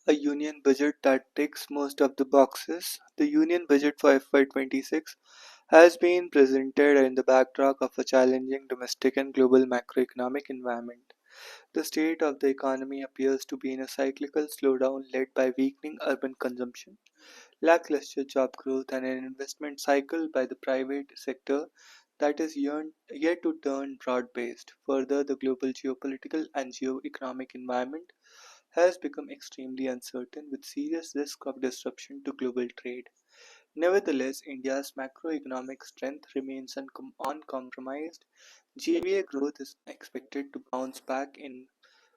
a union budget that ticks most of the boxes. The union budget for FY26 has been presented in the backdrop of a challenging domestic and global macroeconomic environment. The state of the economy appears to be in a cyclical slowdown led by weakening urban consumption, lackluster job growth, and an investment cycle by the private sector that is yet to turn broad based. Further, the global geopolitical and geo-economic environment has become extremely uncertain with serious risk of disruption to global trade. Nevertheless, India's macroeconomic strength remains uncompromised. GVA growth is expected to bounce back in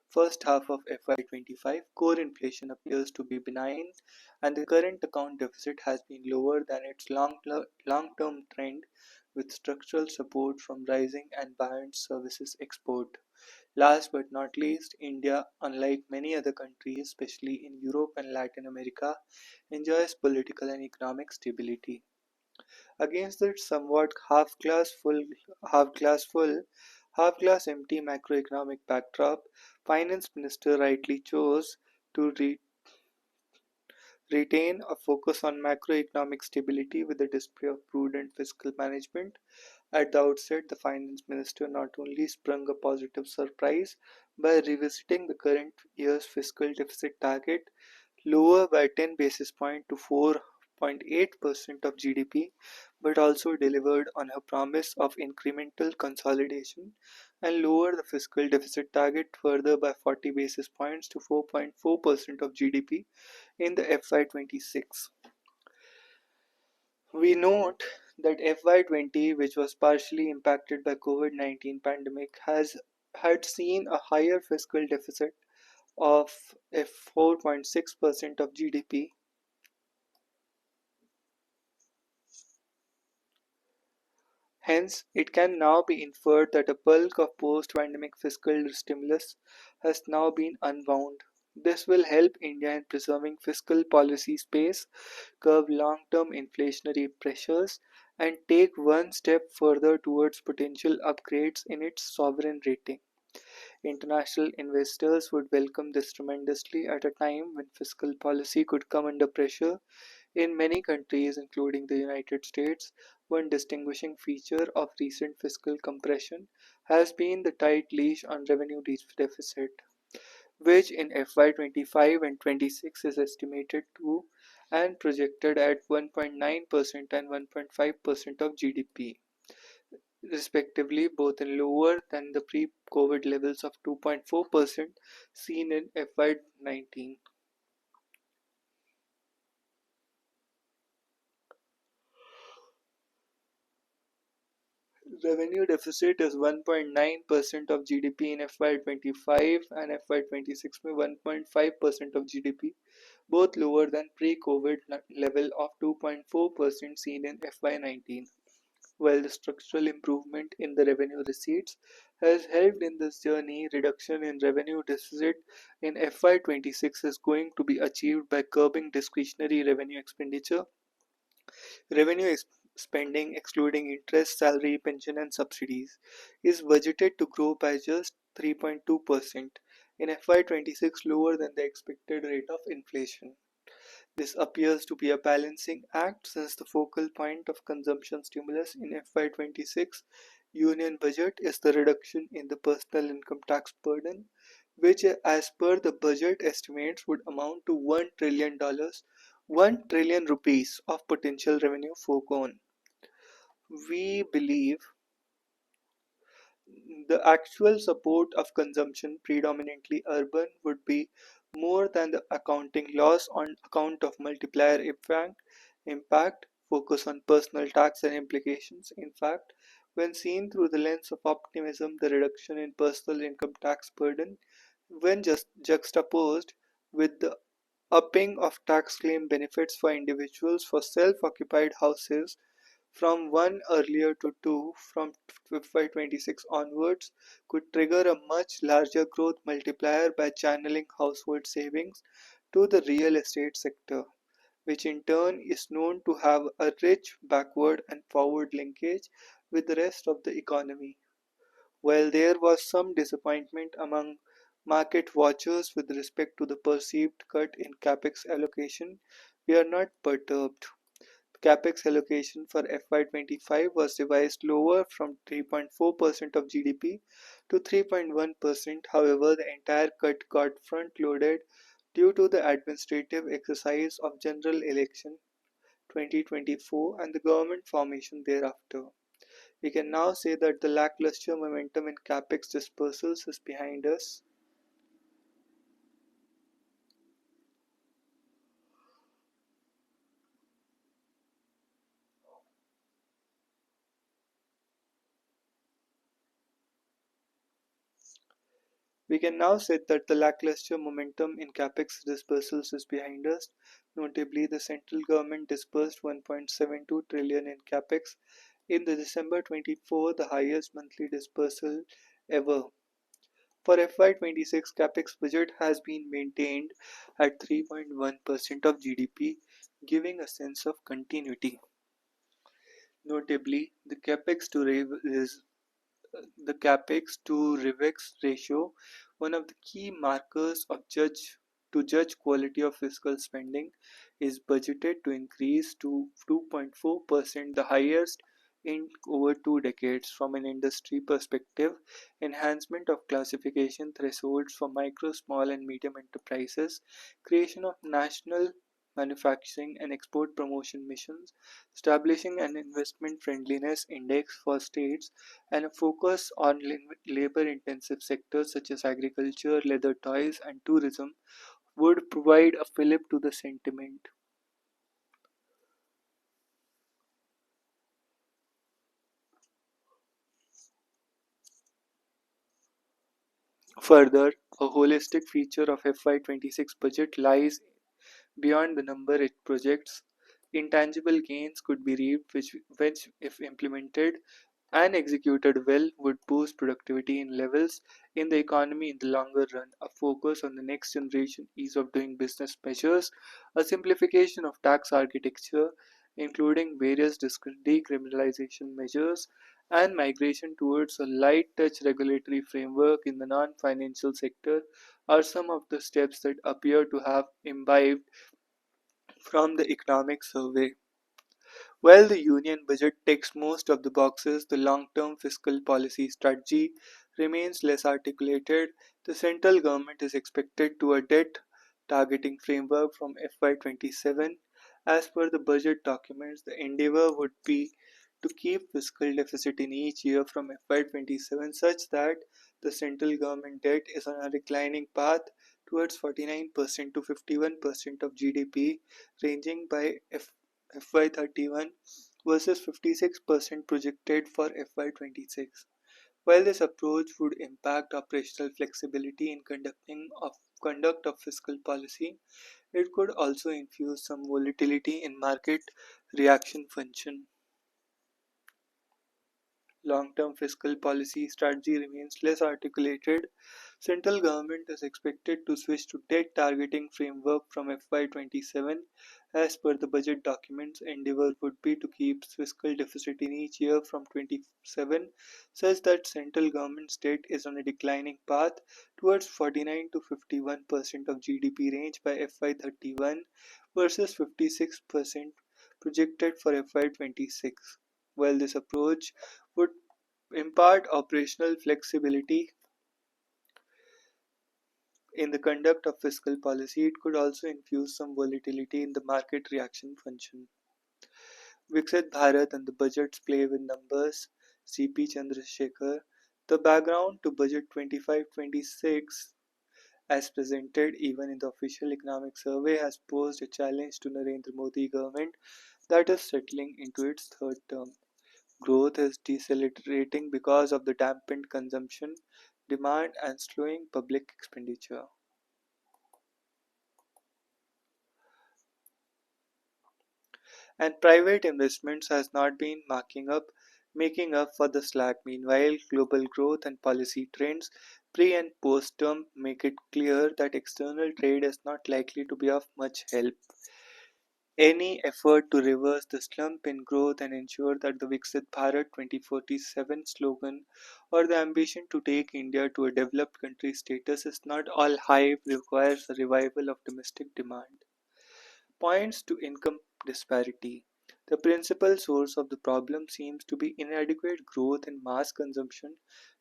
first half of FY25. Core inflation appears to be benign, and the current account deficit has been lower than its long-term trend, with structural support from rising and buoyant services export. Last but not least, India, unlike many other countries, especially in Europe and Latin America, enjoys political and economic stability. Against that somewhat half-glass full, half-glass empty macroeconomic backdrop, Finance Minister rightly chose to retain a focus on macroeconomic stability with the display of prudent fiscal management. At the outset, the Finance Minister not only sprung a positive surprise by revisiting the current year's fiscal deficit target lower by 10 basis points to 4.8% of GDP, but also delivered on her promise of incremental consolidation and lowered the fiscal deficit target further by 40 basis points to 4.4% of GDP in the FY26. We note that FY20, which was partially impacted by COVID-19 pandemic, has had seen a higher fiscal deficit of 4.6% of GDP. Hence, it can now be inferred that a bulk of post-pandemic fiscal stimulus has now been unwound. This will help India in preserving fiscal policy space, curb long-term inflationary pressures, and take one step further towards potential upgrades in its sovereign rating. International investors would welcome this tremendously at a time when fiscal policy could come under pressure in many countries, including the United States. One distinguishing feature of recent fiscal compression has been the tight leash on revenue deficit, which in FY25 and 26 is estimated to and projected at 1.9% and 1.5% of GDP, respectively, both in lower than the pre COVID levels of 2.4% seen in FY19. Revenue deficit is 1.9% of GDP in FY25 and FY26 में 1.5% of GDP, both lower than pre-COVID level of 2.4% seen in FY19. While the structural improvement in the revenue receipts has helped in this journey, reduction in revenue deficit in FY26 is going to be achieved by curbing discretionary revenue expenditure. Revenue spending, excluding interest, salary, pension, and subsidies, is budgeted to grow by just 3.2% in FY26, lower than the expected rate of inflation. This appears to be a balancing act since the focal point of consumption stimulus in FY26 Union budget is the reduction in the personal income tax burden, which, as per the budget estimates, would amount to $1 trillion, 1 trillion rupees of potential revenue foregone. We believe the actual support of consumption, predominantly urban, would be more than the accounting loss on account of multiplier impact, focus on personal tax and implications. In fact, when seen through the lens of optimism, the reduction in personal income tax burden, when just juxtaposed with the upping of tax claim benefits for individuals for self-occupied houses from one earlier to two from FY26 onwards, could trigger a much larger growth multiplier by channeling household savings to the real estate sector, which in turn is known to have a rich backward and forward linkage with the rest of the economy. While there was some disappointment among market watchers with respect to the perceived cut in capex allocation, we are not perturbed. Capex allocation for FY25 was revised lower from 3.4% of GDP to 3.1%. However, the entire cut got front-loaded due to the administrative exercise of general election 2024 and the government formation thereafter. We can now say that the lackluster momentum in capex dispersals is behind us. We can now say that the lackluster momentum in capex dispersals is behind us. Notably, the central government disbursed 1.72 trillion in capex in the December 24, the highest monthly dispersal ever. For FY26, capex budget has been maintained at 3.1% of GDP, giving a sense of continuity. Notably, the capex to revex ratio, one of the key markers of judge quality of fiscal spending, is budgeted to increase to 2.4%, the highest in over 2 decades. From an industry perspective, enhancement of classification thresholds for micro, small, and medium enterprises, creation of national manufacturing and export promotion missions, establishing an investment friendliness index for states, and a focus on labor-intensive sectors such as agriculture, leather toys, and tourism would provide a fillip to the sentiment. Further, a holistic feature of FY26 budget lies beyond the number it projects. Intangible gains could be reaped which if implemented and executed well, would boost productivity in levels in the economy in the longer run. A focus on the next generation ease of doing business measures, a simplification of tax architecture, including various decriminalization measures, and migration towards a light touch regulatory framework in the non financial sector are some of the steps that appear to have imbibed from the economic survey. While the Union budget ticks most of the boxes, the long-term fiscal policy strategy remains less articulated. The central government is expected to adopt targeting framework from FY27. As per the budget documents, the endeavor would be to keep fiscal deficit in each year from FY27 such that the central government debt is on a declining path towards 49% to 51% of GDP, ranging by FY31 versus 56% projected for FY26. While this approach would impact operational flexibility in conduct of fiscal policy, it could also infuse some volatility in market reaction function. Long-term fiscal policy strategy remains less articulated. Central government is expected to switch to debt targeting framework from FY27. As per the budget documents, endeavor would be to keep fiscal deficit in each year from 27 such that central government's debt is on a declining path towards 49 to 51% of GDP range by FY31 versus 56% projected for FY26. While this approach would impart operational flexibility in the conduct of fiscal policy, it could also infuse some volatility in the market reaction function. Viksit Bharat and the budget's play with numbers, C.P. Chandrasekhar. The background to Budget 25-26, as presented even in the official economic survey, has posed a challenge to Narendra Modi government that is settling into its third term. Growth is decelerating because of the dampened consumption, demand, and slowing public expenditure. And private investments has not been making up for the slack. Meanwhile, global growth and policy trends pre and post term make it clear that external trade is not likely to be of much help. any effort to reverse the slump in growth and ensure that the Viksit Bharat 2047 slogan or the ambition to take India to a developed country status is not all hype requires a revival of domestic demand. Points to income disparity. The principal source of the problem seems to be inadequate growth in mass consumption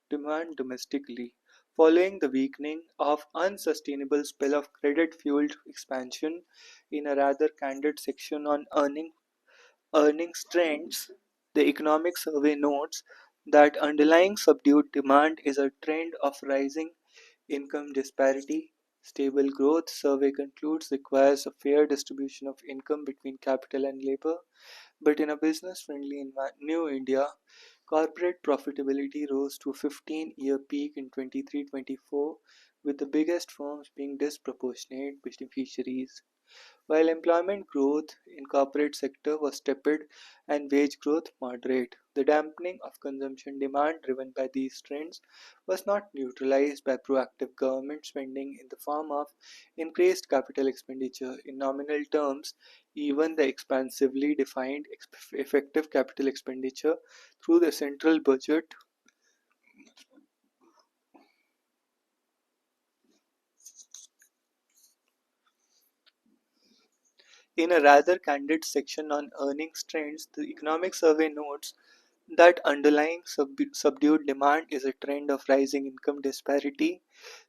demand domestically, following the weakening of unsustainable spell of credit-fueled expansion. In a rather candid section on earnings trends, the economic survey notes that underlying subdued demand is a trend of rising income disparity. Stable growth, survey concludes, requires a fair distribution of income between capital and labor. But in a business friendly New India, corporate profitability rose to a 15-year peak in 23-24, with the biggest firms being disproportionate beneficiaries. While employment growth in corporate sector was tepid and wage growth moderate, the dampening of consumption demand driven by these trends was not neutralized by proactive government spending in the form of increased capital expenditure. In nominal terms, even the expansively defined effective capital expenditure through the central budget in a rather candid section on earnings trends, the economic survey notes that underlying subdued demand is a trend of rising income disparity.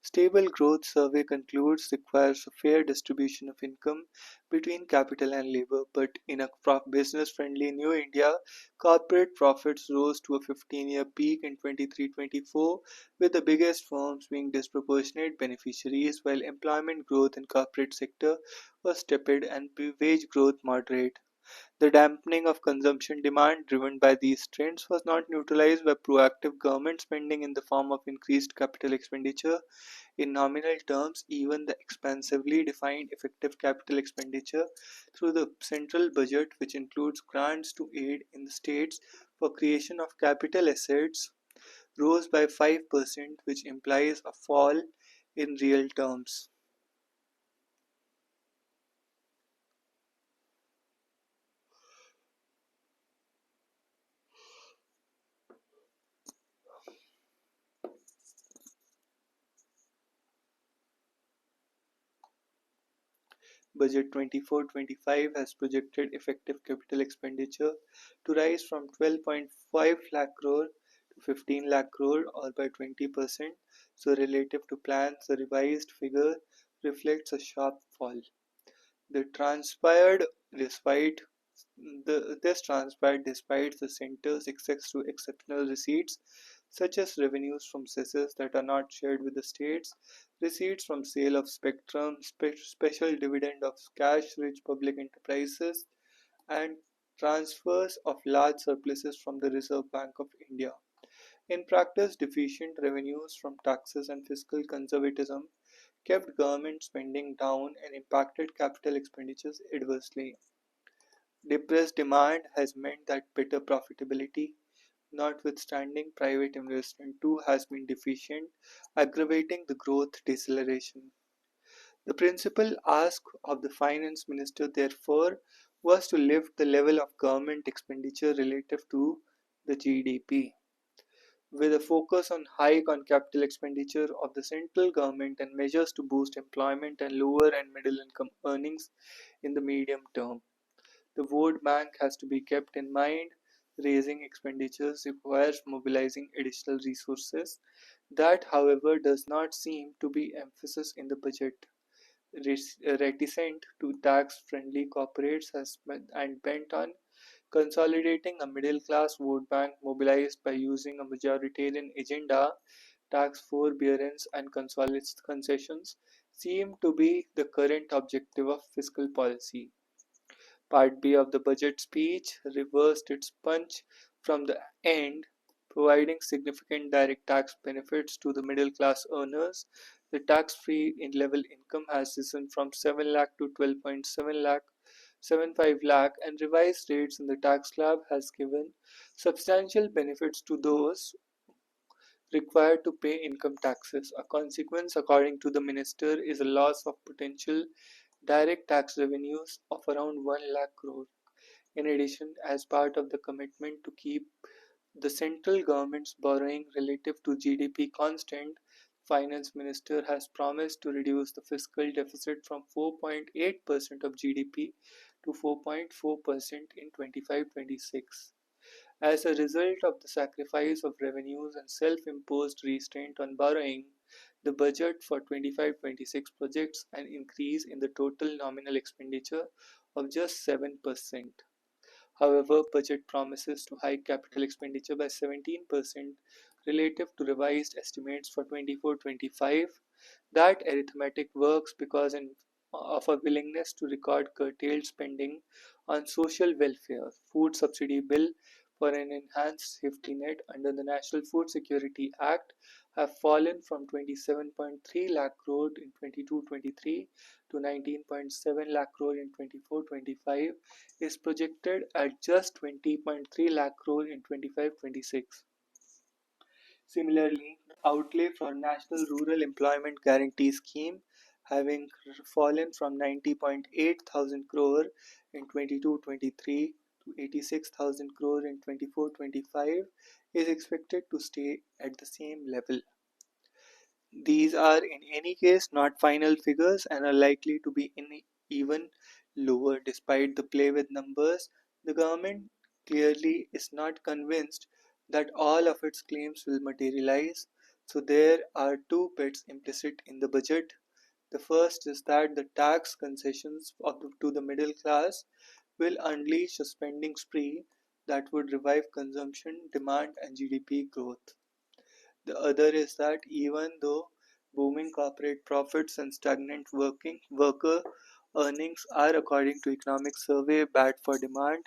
Stable growth, survey concludes, requires a fair distribution of income between capital and labor. But in a business friendly New India, corporate profits rose to a 15-year peak in 23-24, with the biggest firms being disproportionate beneficiaries, while employment growth in corporate sector was tepid and wage growth moderate. The dampening of consumption demand driven by these trends was not neutralized by proactive government spending in the form of increased capital expenditure. In nominal terms, even the expansively defined effective capital expenditure through the central budget, which includes grants to aid in the states for creation of capital assets, rose by 5%, which implies a fall in real terms. Budget 24-25 has projected effective capital expenditure to rise from 12.5 lakh crore to 15 lakh crore or by 20%. So relative to plans, the revised figure reflects a sharp fall. The transpired despite this transpired despite the center's access to exceptional receipts such as revenues from cesses that are not shared with the states, receipts from sale of spectrum, special dividend of cash-rich public enterprises, and transfers of large surpluses from the Reserve Bank of India. In practice, deficient revenues from taxes and fiscal conservatism kept government spending down and impacted capital expenditures adversely. Depressed demand has meant that better profitability, notwithstanding private investment too has been deficient, aggravating the growth deceleration. The principal ask of the finance minister, therefore, was to lift the level of government expenditure relative to the GDP, with a focus on hike on capital expenditure of the central government and measures to boost employment and lower and middle income earnings in the medium term. The vote bank has to be kept in mind. Raising expenditures requires mobilizing additional resources. That, however, does not seem to be emphasis in the budget. Reticent to tax-friendly corporates and bent on consolidating a middle-class vote bank mobilized by using a majoritarian agenda, tax forbearance and concessions seem to be the current objective of fiscal policy. Part B of the budget speech reversed its punch from the end, providing significant direct tax benefits to the middle class earners. The tax-free in-level income has risen from 7 lakh to 12.7 lakh 75 lakh, and revised rates in the tax slab has given substantial benefits to those required to pay income taxes. A consequence, according to the minister, is a loss of potential direct tax revenues of around 1 lakh crore. In addition, as part of the commitment to keep the central government's borrowing relative to GDP constant, Finance Minister has promised to reduce the fiscal deficit from 4.8% of GDP to 4.4% in 25-26. As a result of the sacrifice of revenues and self-imposed restraint on borrowing, the budget for 25-26 projects an increase in the total nominal expenditure of just 7%. However, budget promises to hike capital expenditure by 17% relative to revised estimates for 24-25. That arithmetic works because of a willingness to record curtailed spending on social welfare, food subsidy bill for an enhanced safety net under the National Food Security Act have fallen from 27.3 lakh crore in 22-23 to 19.7 lakh crore in 24-25 is projected at just 20.3 lakh crore in 25-26. Similarly, outlay for National Rural Employment Guarantee Scheme, having fallen from 90.8 thousand crore in 22-23 to 86,000 crore in 24-25, is expected to stay at the same level. These are in any case not final figures and are likely to be even lower. Despite the play with numbers, the government clearly is not convinced that all of its claims will materialize. So there are two bets implicit in the budget. The first is that the tax concessions to the middle class will unleash a spending spree that would revive consumption, demand, and GDP growth. The other is that even though booming corporate profits and stagnant worker earnings are, according to economic survey, bad for demand,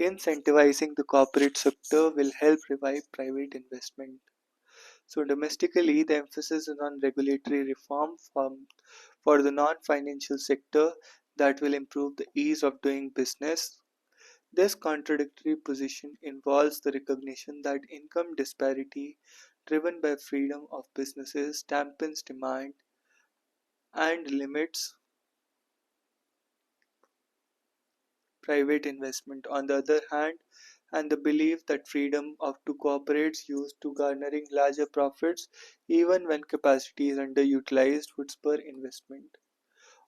incentivizing the corporate sector will help revive private investment. So domestically, the emphasis is on regulatory reform for the non-financial sector that will improve the ease of doing business. This contradictory position involves the recognition that income disparity driven by freedom of businesses dampens demand and limits private investment. On the other hand, and the belief that freedom of to cooperates used to garnering larger profits even when capacity is underutilized would spur investment.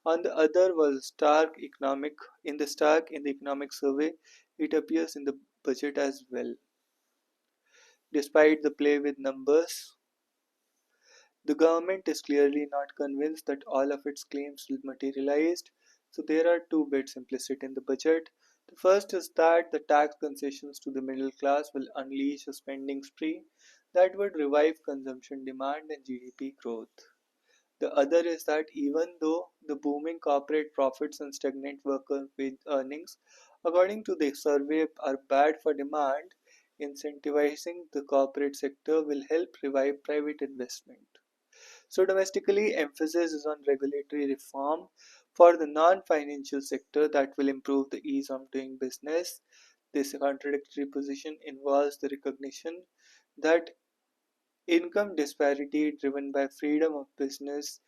On the other was stark in the economic survey, it appears in the budget as well. Despite the play with numbers, the government is clearly not convinced that all of its claims will materialize, so there are two bits implicit in the budget. The first is that the tax concessions to the middle class will unleash a spending spree that would revive consumption demand and GDP growth. The other is that even though the booming corporate profits and stagnant worker wage earnings, according to the survey, are bad for demand, incentivizing the corporate sector will help revive private investment. So domestically, emphasis is on regulatory reform for the non-financial sector that will improve the ease of doing business. This contradictory position involves the recognition that income disparity driven by freedom of business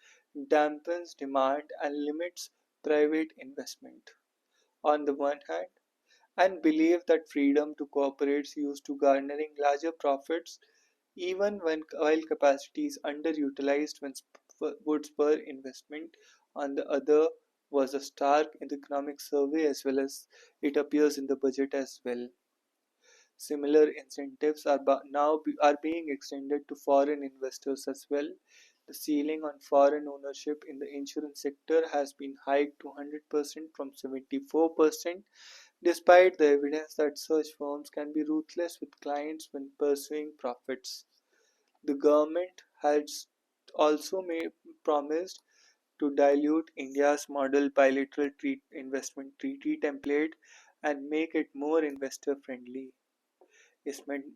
dampens demand and limits private investment on the one hand, and believe that freedom to cooperate is used to garnering larger profits even when while capacity is underutilized would spur investment. On the other was a stark in the economic survey as well as it appears in the budget as well. Similar incentives are being extended to foreign investors as well. The ceiling on foreign ownership in the insurance sector has been hiked to 100% from 74%, despite the evidence that such firms can be ruthless with clients when pursuing profits. The government has also promised to dilute India's model bilateral investment treaty template and make it more investor friendly.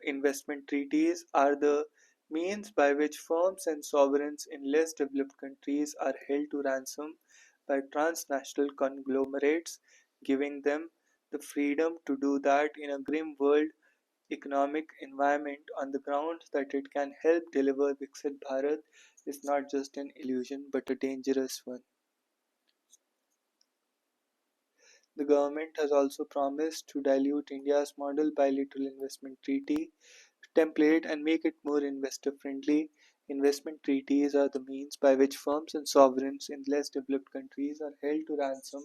Investment treaties are the means by which firms and sovereigns in less developed countries are held to ransom by transnational conglomerates, giving them the freedom to do that in a grim world economic environment on the grounds that it can help deliver Viksit Bharat is not just an illusion but a dangerous one. The government has also promised to dilute India's model bilateral investment treaty template and make it more investor friendly. Investment treaties are the means by which firms and sovereigns in less developed countries are held to ransom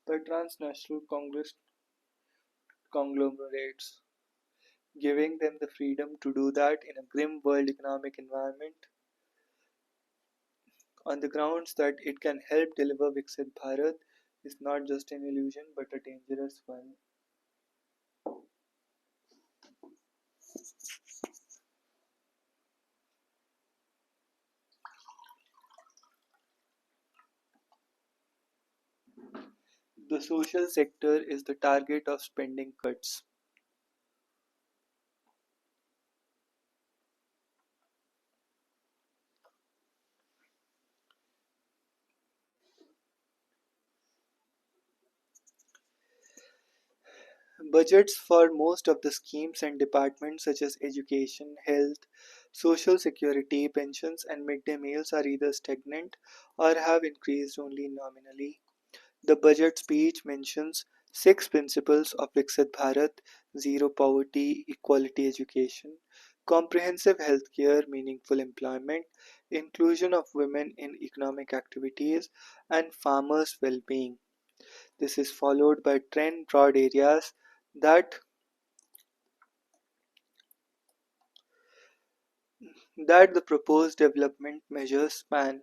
by transnational conglomerates, giving them the freedom to do that in a grim world economic environment on the grounds that it can help deliver Viksit Bharat is not just an illusion but a dangerous one. The social sector is the target of spending cuts. Budgets for most of the schemes and departments such as education, health, social security, pensions, and midday meals are either stagnant or have increased only nominally. The budget speech mentions six principles of Viksit Bharat: zero poverty, equality education, comprehensive healthcare, meaningful employment, inclusion of women in economic activities, and farmers' well being. This is followed by 10 broad areas that the proposed development measures span.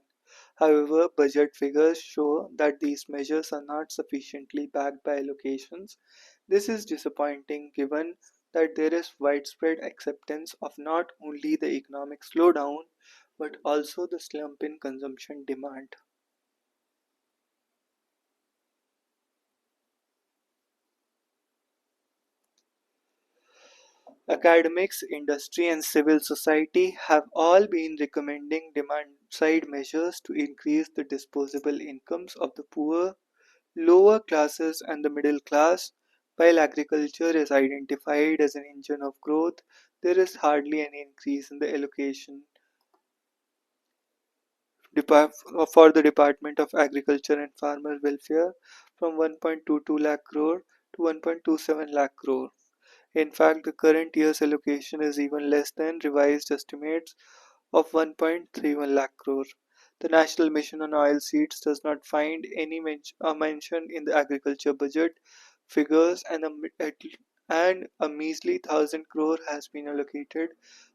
However, budget figures show that these measures are not sufficiently backed by allocations. This is disappointing given that there is widespread acceptance of not only the economic slowdown but also the slump in consumption demand. Academics, industry, and civil society have all been recommending demand side measures to increase the disposable incomes of the poor, lower classes, and the middle class. While agriculture is identified as an engine of growth, there is hardly any increase in the allocation for the Department of Agriculture and Farmer Welfare from 1.22 lakh crore to 1.27 lakh crore. In fact, the current year's allocation is even less than revised estimates of 1.31 lakh crore. The National Mission on Oilseeds does not find any mention in the agriculture budget figures, and a measly 1,000 crore has been allocated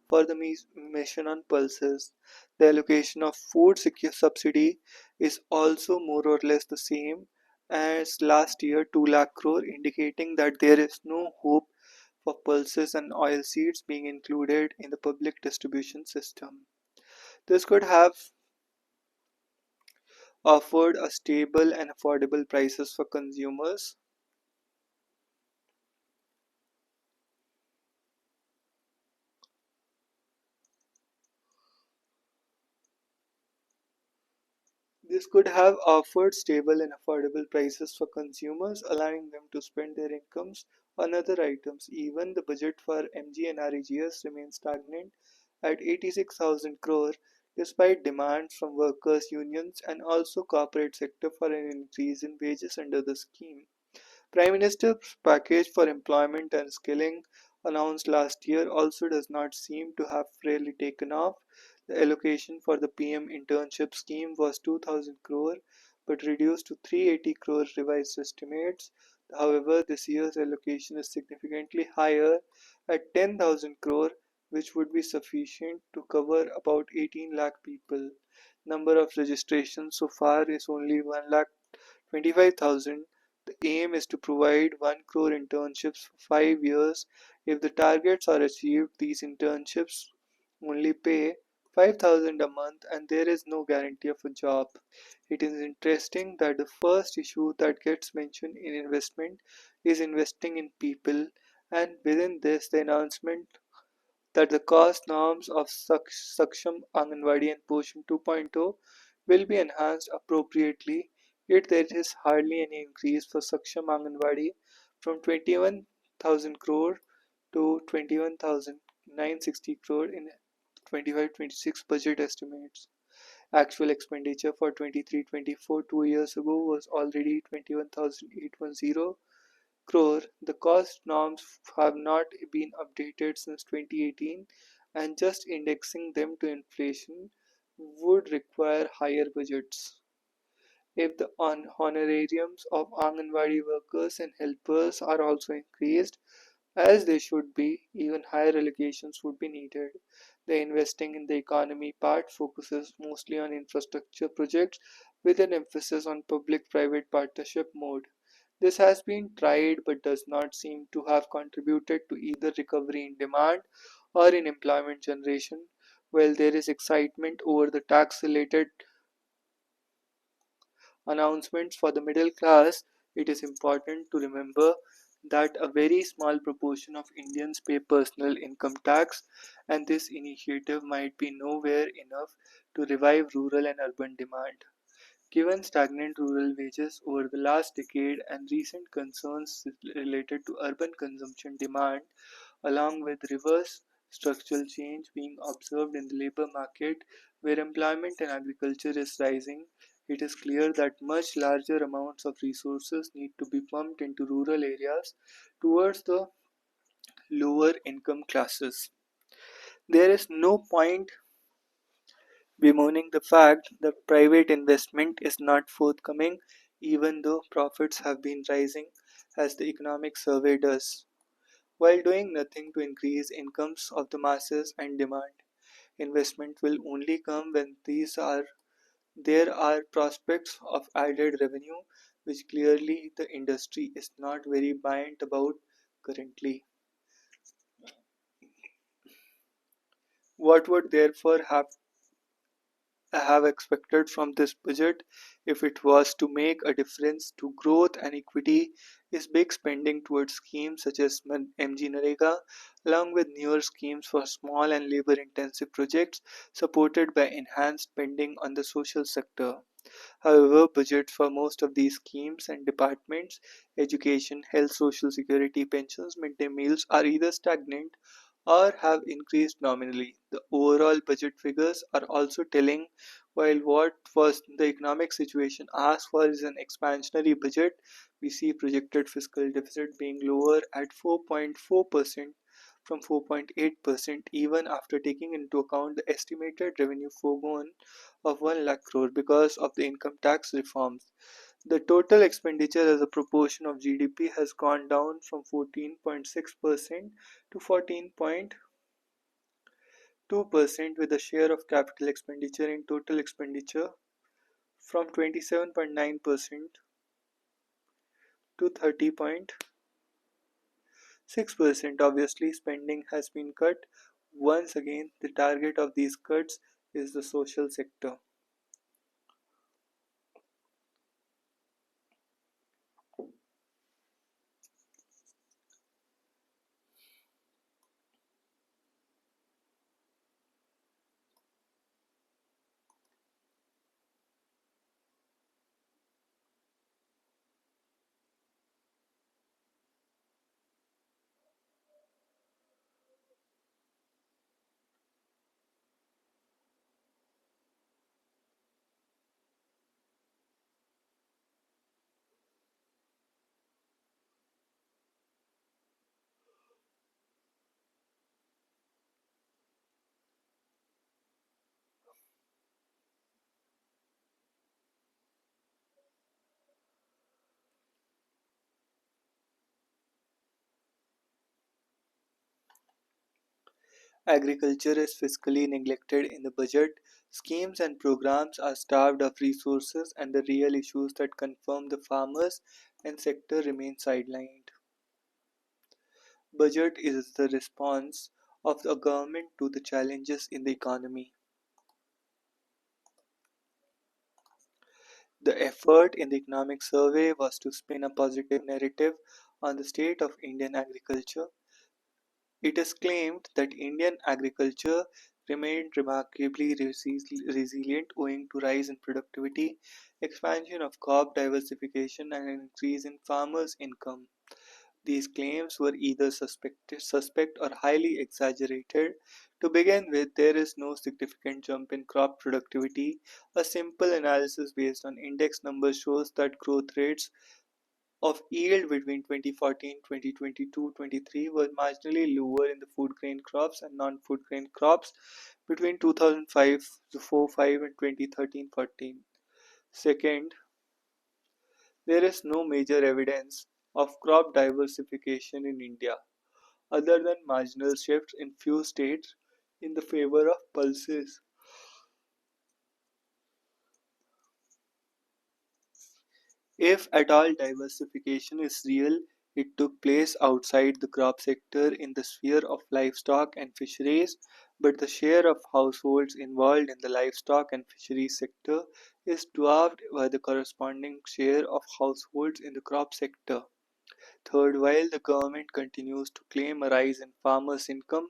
for the mission on pulses. The allocation of food subsidy is also more or less the same as last year, 2 lakh crore, indicating that there is no hope for pulses and oilseeds being included in the public distribution system. This could have offered a stable and affordable prices for consumers. This could have offered stable and affordable prices for consumers, allowing them to spend their incomes on other items. Even the budget for MG and REGS remains stagnant at 86,000 crore despite demands from workers' unions and also corporate sector for an increase in wages under the scheme. Prime Minister's package for employment and skilling announced last year also does not seem to have really taken off. The allocation for the PM internship scheme was 2000 crore but reduced to 380 crore revised estimates. However, this year's allocation is significantly higher at 10,000 crore, which would be sufficient to cover about 18 lakh people. Number of registrations so far is only 1 lakh 25,000. The aim is to provide 1 crore internships for 5 years. If the targets are achieved, these internships only pay 5,000 a month and there is no guarantee of a job. It is interesting that the first issue that gets mentioned in investment is investing in people, and within this, the announcement that the cost norms of Saksham Anganwadi and Poshan 2.0 will be enhanced appropriately, yet there is hardly any increase for Saksham Anganwadi from 21,000 crore to 21,960 crore in 25-26 budget estimates. Actual expenditure for 23-24 2 years ago was already 21,810 crore. The cost norms have not been updated since 2018, and just indexing them to inflation would require higher budgets. If the honorariums of Anganwadi workers and helpers are also increased, as they should be, even higher allocations would be needed. The investing in the economy part focuses mostly on infrastructure projects with an emphasis on public private partnership mode. This has been tried but does not seem to have contributed to either recovery in demand or in employment generation. While there is excitement over the tax related announcements for the middle class, it is important to remember that a very small proportion of Indians pay personal income tax, and this initiative might be nowhere enough to revive rural and urban demand. Given stagnant rural wages over the last decade and recent concerns related to urban consumption demand, along with reverse structural change being observed in the labor market where employment in agriculture is rising, it is clear that much larger amounts of resources need to be pumped into rural areas towards the lower income classes. There is no point bemoaning the fact that private investment is not forthcoming, even though profits have been rising, as the economic survey does, while doing nothing to increase incomes of the masses and demand. Investment will only come when there are prospects of added revenue, which clearly the industry is not very buoyant about currently. What would therefore have expected from this budget, if it was to make a difference to growth and equity, is big spending towards schemes such as MG Narega, along with newer schemes for small and labor intensive projects supported by enhanced spending on the social sector. However, budgets for most of these schemes and departments, education, health, social security, pensions, midday meals, are either stagnant or have increased nominally. The overall budget figures are also telling. While what was the economic situation asked for is an expansionary budget, we see projected fiscal deficit being lower at 4.4% from 4.8% even after taking into account the estimated revenue foregone of 1 lakh crore because of the income tax reforms. The total expenditure as a proportion of GDP has gone down from 14.6% to 14.2%, with the share of capital expenditure in total expenditure from 27.9% to 30.6%. Obviously, spending has been cut. Once again, the target of these cuts is the social sector. Agriculture is fiscally neglected in the budget. Schemes and programs are starved of resources, and the real issues that confirm the farmers and sector remain sidelined. Budget is the response of the government to the challenges in the economy. The effort in the economic survey was to spin a positive narrative on the state of Indian agriculture. It is claimed that Indian agriculture remained remarkably resilient owing to rise in productivity, expansion of crop diversification, and an increase in farmers' income. These claims were either suspect or highly exaggerated. To begin with, there is no significant jump in crop productivity. A simple analysis based on index numbers shows that growth rates of yield between 2014, 2022, 23 were marginally lower in the food grain crops and non-food grain crops between 2005 to 45 and 2013-14. Second, there is no major evidence of crop diversification in India, other than marginal shifts in few states in the favor of pulses. If at all diversification is real, it took place outside the crop sector in the sphere of livestock and fisheries, but the share of households involved in the livestock and fisheries sector is dwarfed by the corresponding share of households in the crop sector. Third, while the government continues to claim a rise in farmers' income,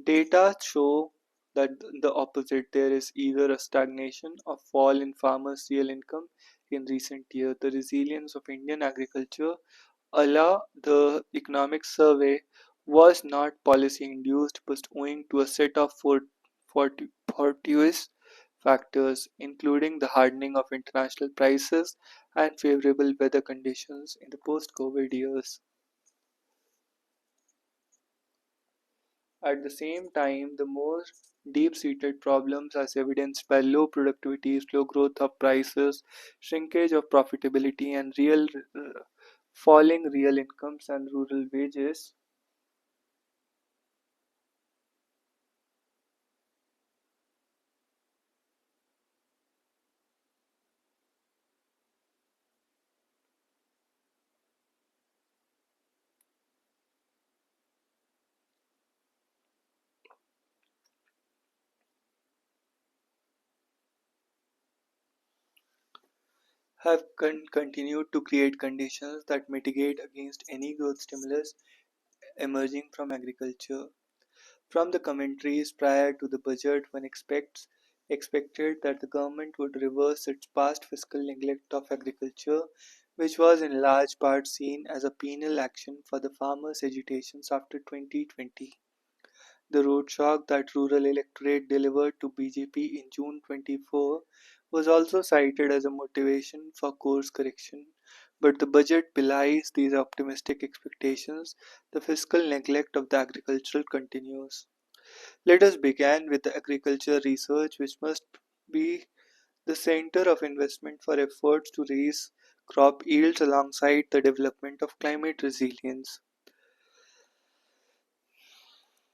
data show that the opposite. There is either a stagnation or fall in farmers' real income in recent years. The resilience of Indian agriculture, a la the economic survey, was not policy induced but owing to a set of fortuitous factors, including the hardening of international prices and favorable weather conditions in the post COVID years. At the same time, the more deep-seated problems as evidenced by low productivity, slow growth of prices, shrinkage of profitability and real falling real incomes and rural wages have continued to create conditions that mitigate against any growth stimulus emerging from agriculture. From the commentaries prior to the budget, one expected that the government would reverse its past fiscal neglect of agriculture, which was in large part seen as a penal action for the farmers' agitations after 2020. The road shock that rural electorate delivered to BJP in June 24 was also cited as a motivation for course correction, but the budget belies these optimistic expectations. The fiscal neglect of the agricultural continues. Let us begin with the agriculture research, which must be the center of investment for efforts to raise crop yields alongside the development of climate resilience.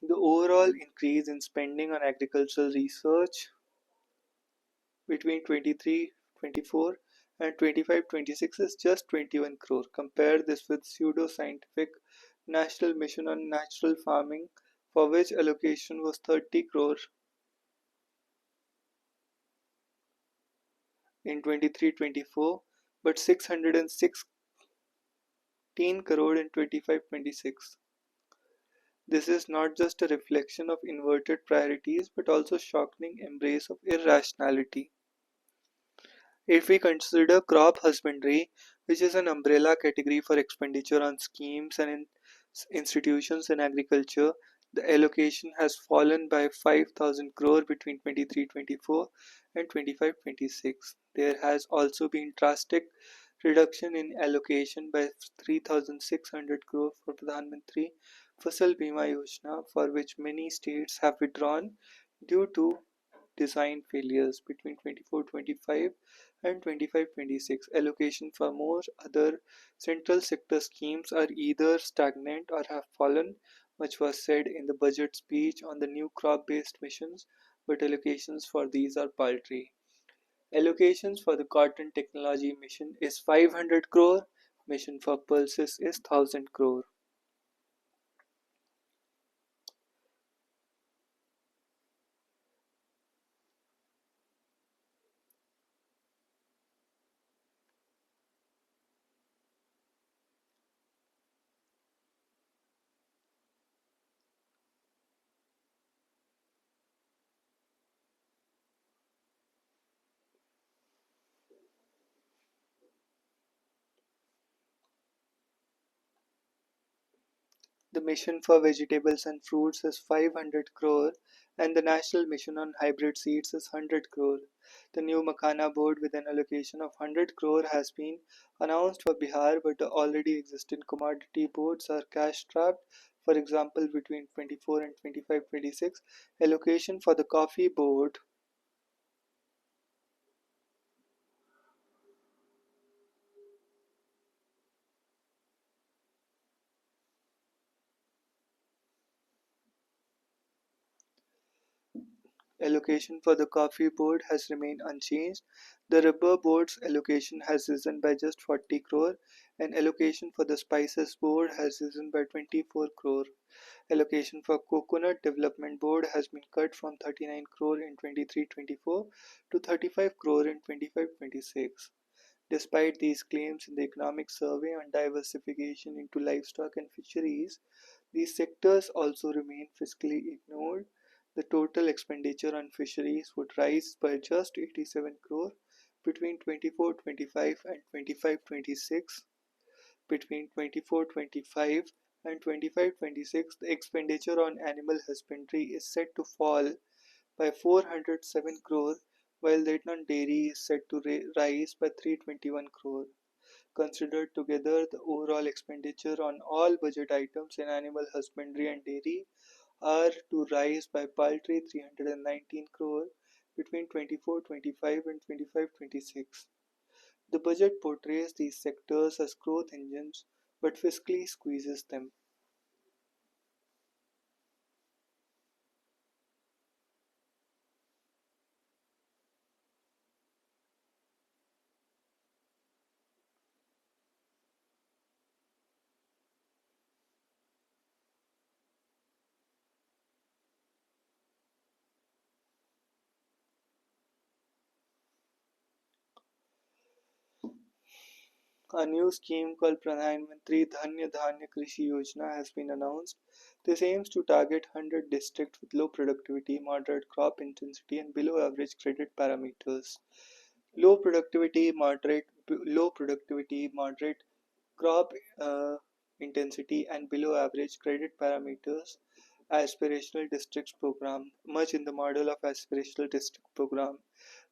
The overall increase in spending on agricultural research between 23-24 and 25-26 is just 21 crore. Compare this with pseudo-scientific National Mission on Natural Farming, for which allocation was 30 crore in 23-24 but 616 crore in 25-26. This is not just a reflection of inverted priorities but also shocking embrace of irrationality. If we consider crop husbandry, which is an umbrella category for expenditure on schemes and institutions in agriculture, the allocation has fallen by 5,000 crore between 23-24 and 25-26. There has also been drastic reduction in allocation by 3,600 crore for Pradhan Mantri Fasal Bima Yojana, for which many states have withdrawn due to design failures. Between 24-25 and 25-26. Allocation for most other central sector schemes are either stagnant or have fallen. Much was said in the budget speech on the new crop-based missions, but allocations for these are paltry. Allocations for the cotton technology mission is 500 crore, mission for pulses is 1000 crore. The mission for vegetables and fruits is 500 crore and the national mission on hybrid seeds is 100 crore. The new Makhana board with an allocation of 100 crore has been announced for Bihar, but the already existing commodity boards are cash strapped. For example, between 24 and 25-26, allocation for the coffee board allocation for the coffee board has remained unchanged. The rubber board's allocation has risen by just 40 crore and allocation for the spices board has risen by 24 crore. Allocation for coconut development board has been cut from 39 crore in 23-24 to 35 crore in 25-26. Despite these claims in the economic survey on diversification into livestock and fisheries, these sectors also remain fiscally ignored. The total expenditure on fisheries would rise by just 87 crore between 24-25 and 25-26. Between 24-25 and 25-26, the expenditure on animal husbandry is set to fall by 407 crore, while that on dairy is set to rise by 321 crore. Considered together, the overall expenditure on all budget items in animal husbandry and dairy are to rise by paltry 319 crore between 24-25 and 25-26. The budget portrays these sectors as growth engines but fiscally squeezes them. A new scheme called Pradhan Mantri Dhanya Dhanya Krishi Yojana has been announced. This aims to target 100 districts with low productivity, moderate crop intensity, and below average credit parameters. Low productivity, moderate crop intensity, and below average credit parameters. Aspirational districts program, much in the model of aspirational district program.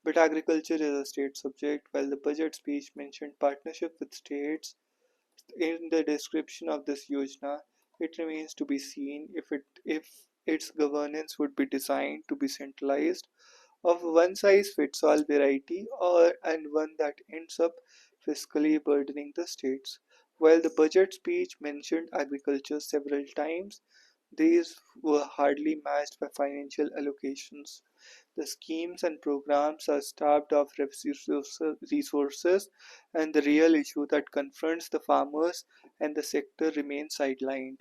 But agriculture is a state subject, while the budget speech mentioned partnership with states. In the description of this yojana, it remains to be seen if its governance would be designed to be centralized, of one size fits all variety, or and one that ends up fiscally burdening the states. While the budget speech mentioned agriculture several times, these were hardly matched by financial allocations. The schemes and programs are starved of resources, and the real issue that confronts the farmers and the sector remains sidelined.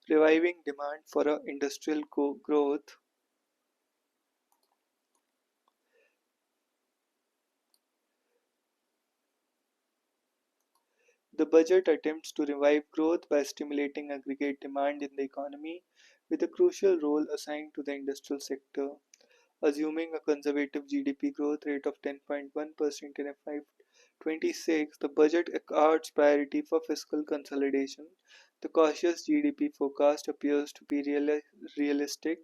Reviving demand for industrial growth. The budget attempts to revive growth by stimulating aggregate demand in the economy, with a crucial role assigned to the industrial sector. Assuming a conservative GDP growth rate of 10.1% in FY26, the budget accords priority for fiscal consolidation. The cautious GDP forecast appears to be realistic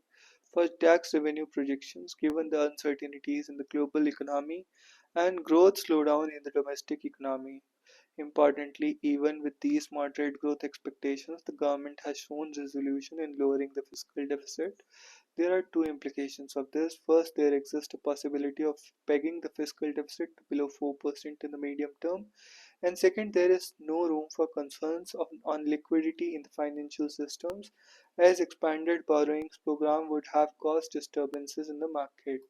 for tax revenue projections given the uncertainties in the global economy and growth slowdown in the domestic economy. Importantly, even with these moderate growth expectations, the government has shown resolution in lowering the fiscal deficit. There are two implications of this. First, there exists a possibility of pegging the fiscal deficit to below 4% in the medium term. And second, there is no room for concerns on liquidity in the financial systems, as expanded borrowings program would have caused disturbances in the market.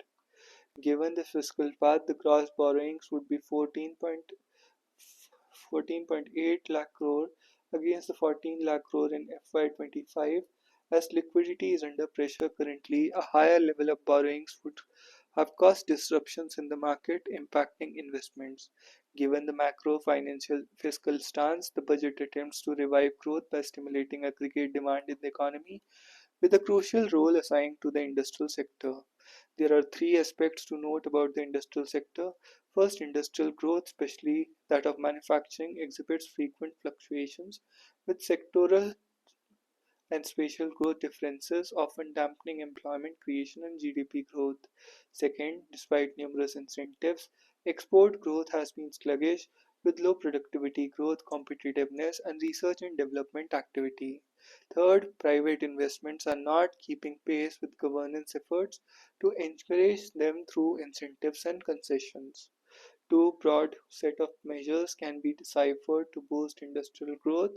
Given the fiscal path, the gross borrowings would be 14.8 lakh crore against the 14 lakh crore in FY25. As liquidity is under pressure currently, a higher level of borrowings would have caused disruptions in the market, impacting investments. Given the macro financial fiscal stance, the budget attempts to revive growth by stimulating aggregate demand in the economy, with a crucial role assigned to the industrial sector. There are three aspects to note about the industrial sector. First, industrial growth, especially that of manufacturing, exhibits frequent fluctuations with sectoral and spatial growth differences, often dampening employment creation and GDP growth. Second, despite numerous incentives, export growth has been sluggish with low productivity growth, competitiveness, and research and development activity. Third, private investments are not keeping pace with governance efforts to encourage them through incentives and concessions. Two broad set of measures can be deciphered to boost industrial growth: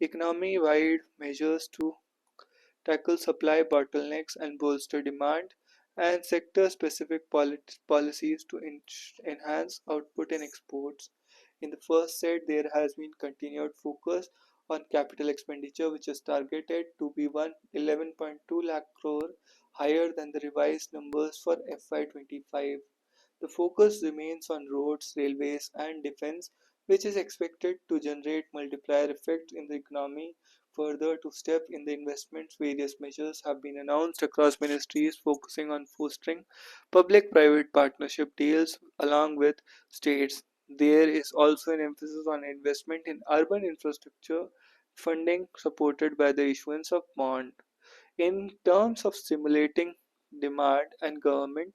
economy-wide measures to tackle supply bottlenecks and bolster demand, and sector-specific policies to enhance output and exports. In the first set, there has been continued focus on capital expenditure, which is targeted to be 11.2 lakh crore, higher than the revised numbers for FY25. The focus remains on roads, railways, and defense, which is expected to generate multiplier effects in the economy. Further, to step in the investments, various measures have been announced across ministries focusing on fostering public-private partnership deals along with states. There is also an emphasis on investment in urban infrastructure funding supported by the issuance of bonds. In terms of stimulating demand, and government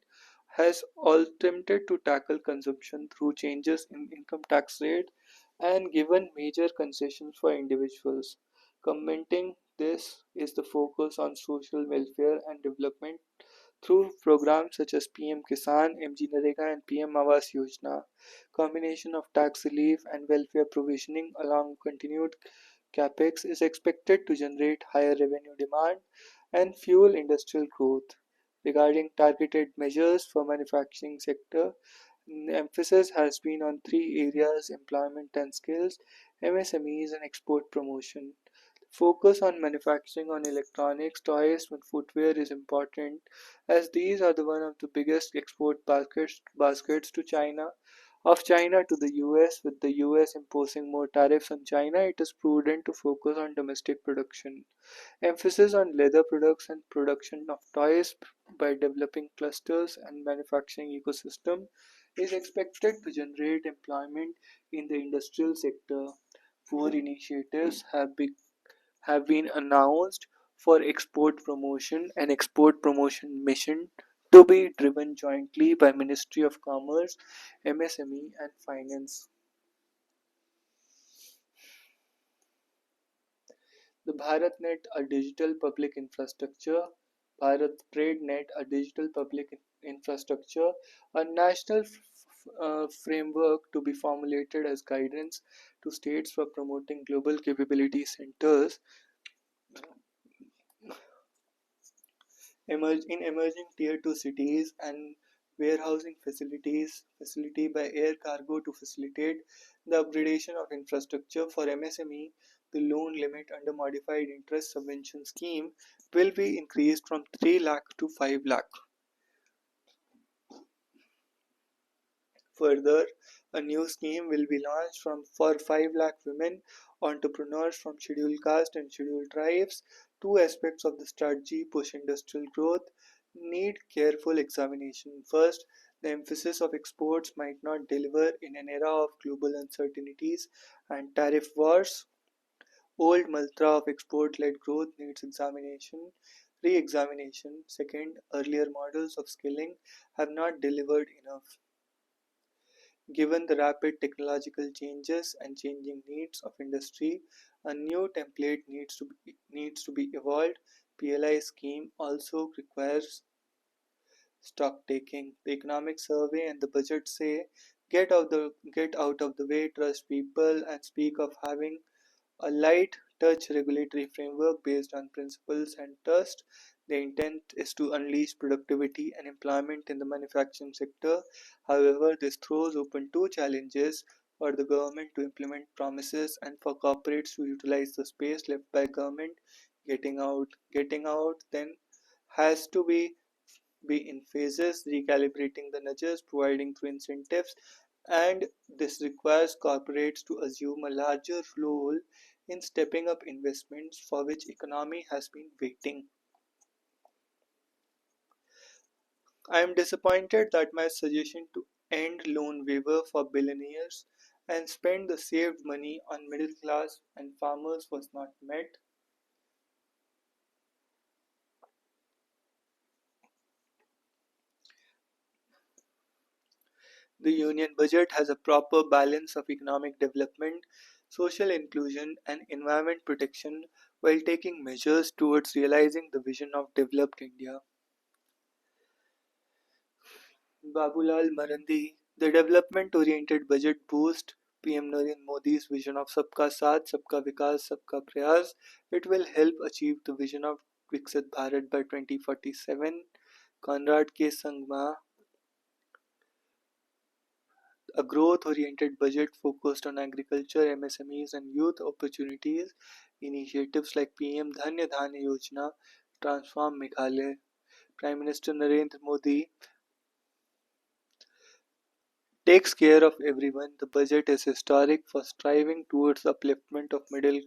has attempted to tackle consumption through changes in income tax rate and given major concessions for individuals. Commenting this is the focus on social welfare and development through programs such as PM Kisan, MG Narega, and PM Awas Yojana. Combination of tax relief and welfare provisioning along continued capex is expected to generate higher revenue demand and fuel industrial growth. Regarding targeted measures for manufacturing sector, emphasis has been on three areas: employment and skills, MSMEs, and export promotion. Focus on manufacturing on electronics, toys, and footwear is important as these are the one of the biggest export baskets to China. Of China to the US, with the US imposing more tariffs on China, it is prudent to focus on domestic production. Emphasis on leather products and production of toys by developing clusters and manufacturing ecosystem is expected to generate employment in the industrial sector. Four initiatives have been announced for export promotion and export promotion mission to be driven jointly by Ministry of Commerce, MSME, and Finance. The BharatNet, a digital public infrastructure; Bharat TradeNet, a digital public infrastructure; a national framework to be formulated as guidance to states for promoting global capability centers in emerging tier 2 cities, and warehousing facility by air cargo to facilitate the upgradation of infrastructure for MSME. The loan limit under modified interest subvention scheme will be increased from 3 lakh to 5 lakh. Further, a new scheme will be launched for 5 lakh women entrepreneurs from scheduled caste and scheduled tribes. Two aspects of the strategy push industrial growth need careful examination. First, the emphasis of exports might not deliver in an era of global uncertainties and tariff wars. Old mantra of export-led growth needs re-examination. Second, earlier models of skilling have not delivered enough. Given the rapid technological changes and changing needs of industry, a new template needs to be evolved. PLI scheme also requires stock taking. The economic survey and the budget say get out of the way, trust people, and speak of having a light touch regulatory framework based on principles and trust. The intent is to unleash productivity and employment in the manufacturing sector. However, this throws open two challenges: for the government to implement promises and for corporates to utilize the space left by government. Getting out then has to be in phases, recalibrating the nudges, providing through incentives, and this requires corporates to assume a larger role in stepping up investments for which economy has been waiting. I am disappointed that my suggestion to end loan waiver for billionaires and spend the saved money on middle class and farmers was not met. The Union Budget has a proper balance of economic development, social inclusion, and environment protection while taking measures towards realizing the vision of developed India. Babulal Marandi, the development-oriented budget boosts PM Narendra Modi's vision of Sabka Saath, Sabka Vikas, Sabka Prayas. It will help achieve the vision of Viksit Bharat by 2047. Conrad K. Sangma, a growth-oriented budget focused on agriculture, MSMEs, and youth opportunities. Initiatives like PM Dhanya Dhanya Yojana transform Meghalaya. Prime Minister Narendra Modi takes care of everyone. The budget is historic for striving towards the upliftment of middle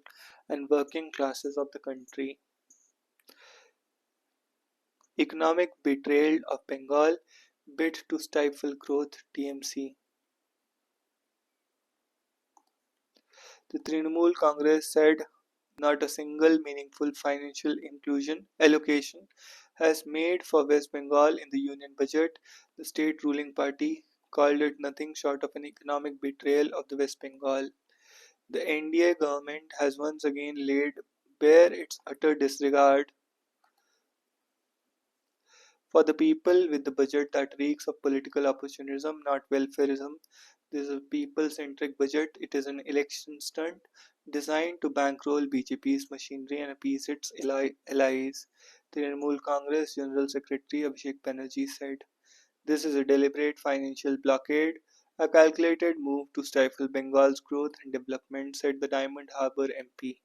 and working classes of the country. Economic betrayal of Bengal bid to stifle growth. TMC. The Trinamool Congress said not a single meaningful financial inclusion allocation has made for West Bengal in the union budget. The state ruling party called it nothing short of an economic betrayal of the West Bengal. The NDA government has once again laid bare its utter disregard for the people with the budget that reeks of political opportunism, not welfareism. This is a people centric budget. It is an election stunt designed to bankroll BJP's machinery and appease its allies. Trinamool Congress General Secretary Abhishek Banerjee said, "This is a deliberate financial blockade, a calculated move to stifle Bengal's growth and development," said the Diamond Harbour MP.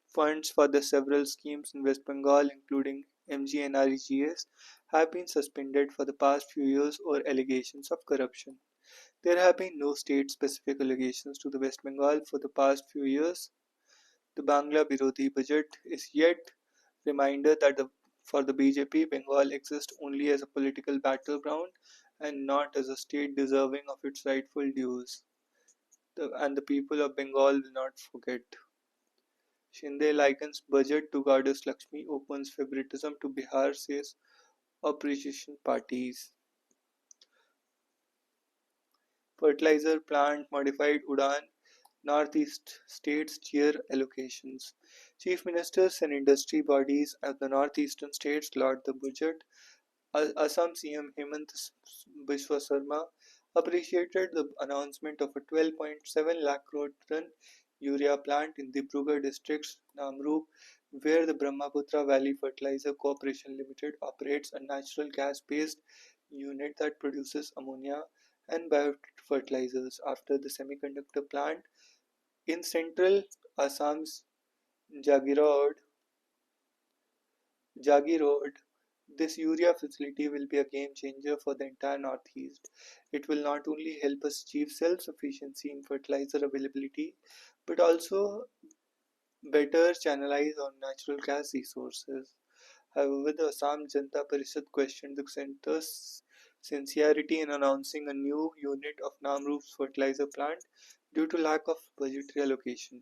Funds for the several schemes in West Bengal, including MGNREGS, have been suspended for the past few years over allegations of corruption. There have been no state-specific allegations to the West Bengal for the past few years. The Bangla Birodhi budget is yet reminder that for the BJP, Bengal exists only as a political battleground and not as a state deserving of its rightful dues. And the people of Bengal will not forget. Shinde likens budget to goddess Lakshmi, opens favoritism to Bihar, says opposition parties. Fertilizer plant modified Udan, Northeast states cheer allocations. Chief ministers and industry bodies of the northeastern states laud the budget. Assam CM Hemant Biswa Sarma appreciated the announcement of a 12.7 lakh crore ton urea plant in Dibrugarh district's Namrup, where the Brahmaputra Valley Fertilizer Corporation Limited operates a natural gas-based unit that produces ammonia and biofertilizers. After the semiconductor plant in central Assam's Jagirod, Jagirod, this urea facility will be a game changer for the entire Northeast. It will not only help us achieve self sufficiency in fertilizer availability, but also better channelize our natural gas resources. However, the Assam Janata Parishad questioned the centre's sincerity in announcing a new unit of Namroop's fertilizer plant due to lack of budgetary allocation.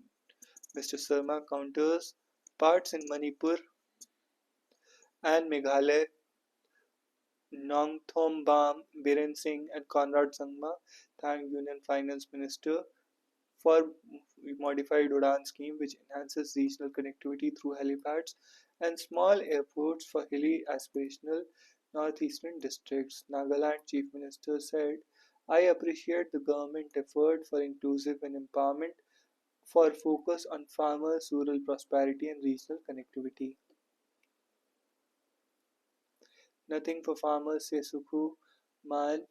Mr. Sharma counters parts in Manipur and Meghalaya. Nongthom Bam, Biren Singh, and Conrad Sangma thanked Union Finance Minister for modified Udan scheme, which enhances regional connectivity through helipads and small airports for hilly aspirational northeastern districts. Nagaland Chief Minister said, "I appreciate the government effort for inclusive and empowerment for focus on farmers, rural prosperity, and regional connectivity." Nothing for farmers, says Sukhu Man,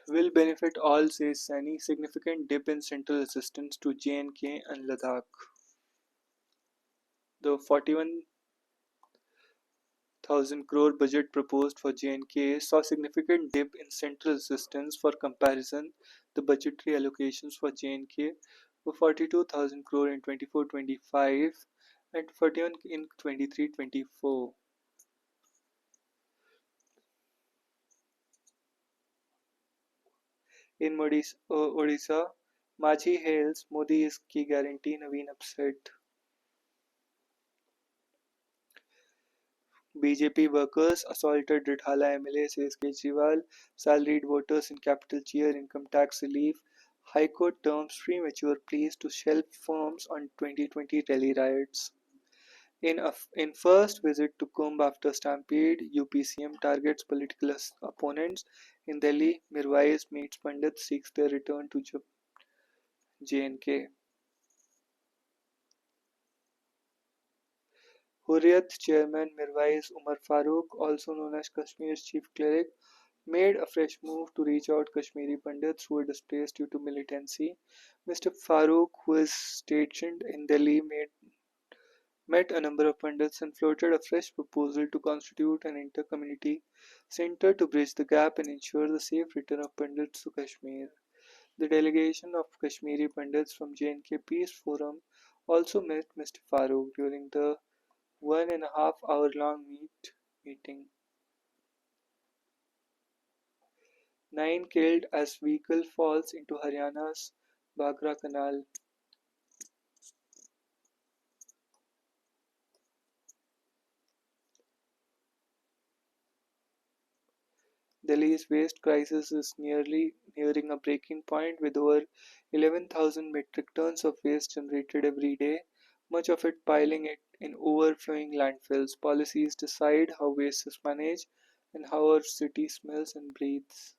will benefit all, says Sani. Significant dip in central assistance to J&K and Ladakh. The 41,000 crore budget proposed for J&K saw significant dip in central assistance. For comparison, the budgetary allocations for J&K were 42,000 crore in 24-25 and 41 in 23-24. In Odisha, Machi hails Modi is key guarantee Naveen upset. BJP workers assaulted Rithala MLA, says Kejriwal. Salaried voters in capital cheer income tax relief. High Court terms premature pleas to shelve firms on 2020 Delhi riots. In first visit to Kumbh after stampede, UPCM targets political opponents. In Delhi, Mirwais meets Pandit, seeks their return to JNK. Hurriyat chairman Mirwais Umar Farooq, also known as Kashmir's chief cleric, made a fresh move to reach out Kashmiri Pandits who were displaced due to militancy. Mr. Farooq, who is stationed in Delhi, met a number of pundits and floated a fresh proposal to constitute an inter-community center to bridge the gap and ensure the safe return of pundits to Kashmir. The delegation of Kashmiri pundits from J&K Peace Forum also met Mr. Farooq during the 1.5 hour long meeting. 9 killed as vehicle falls into Haryana's Bagra Canal. Delhi's waste crisis is nearing a breaking point with over 11,000 metric tons of waste generated every day, much of it piling it in overflowing landfills. Policies decide how waste is managed and how our city smells and breathes.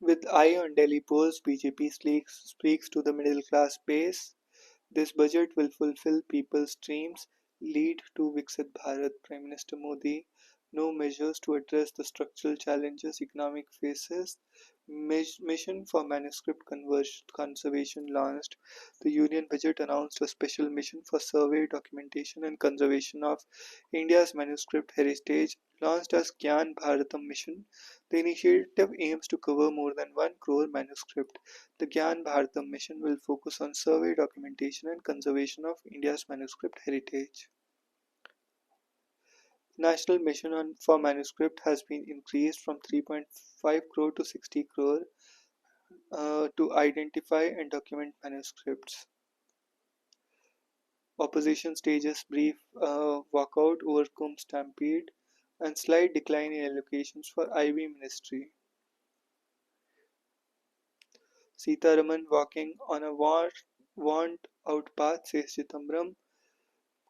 With eye on Delhi polls, BJP speaks to the middle class base. This budget will fulfill people's dreams, lead to Viksit Bharat. Prime Minister Modi, no measures to address the structural challenges economic faces. Mission for Manuscript Conservation launched. The Union Budget announced a special mission for survey, documentation, and conservation of India's manuscript heritage, launched as Gyan Bharatam Mission. The initiative aims to cover more than 1 crore manuscript. The Gyan Bharatam mission will focus on survey, documentation, and conservation of India's manuscript heritage. The national mission for manuscript has been increased from 3.5 crore to 60 crore to identify and document manuscripts. Opposition stages brief walkout over Kumbh stampede and slight decline in allocations for IB ministry. Sitaraman walking on a want out path, says Chidambaram.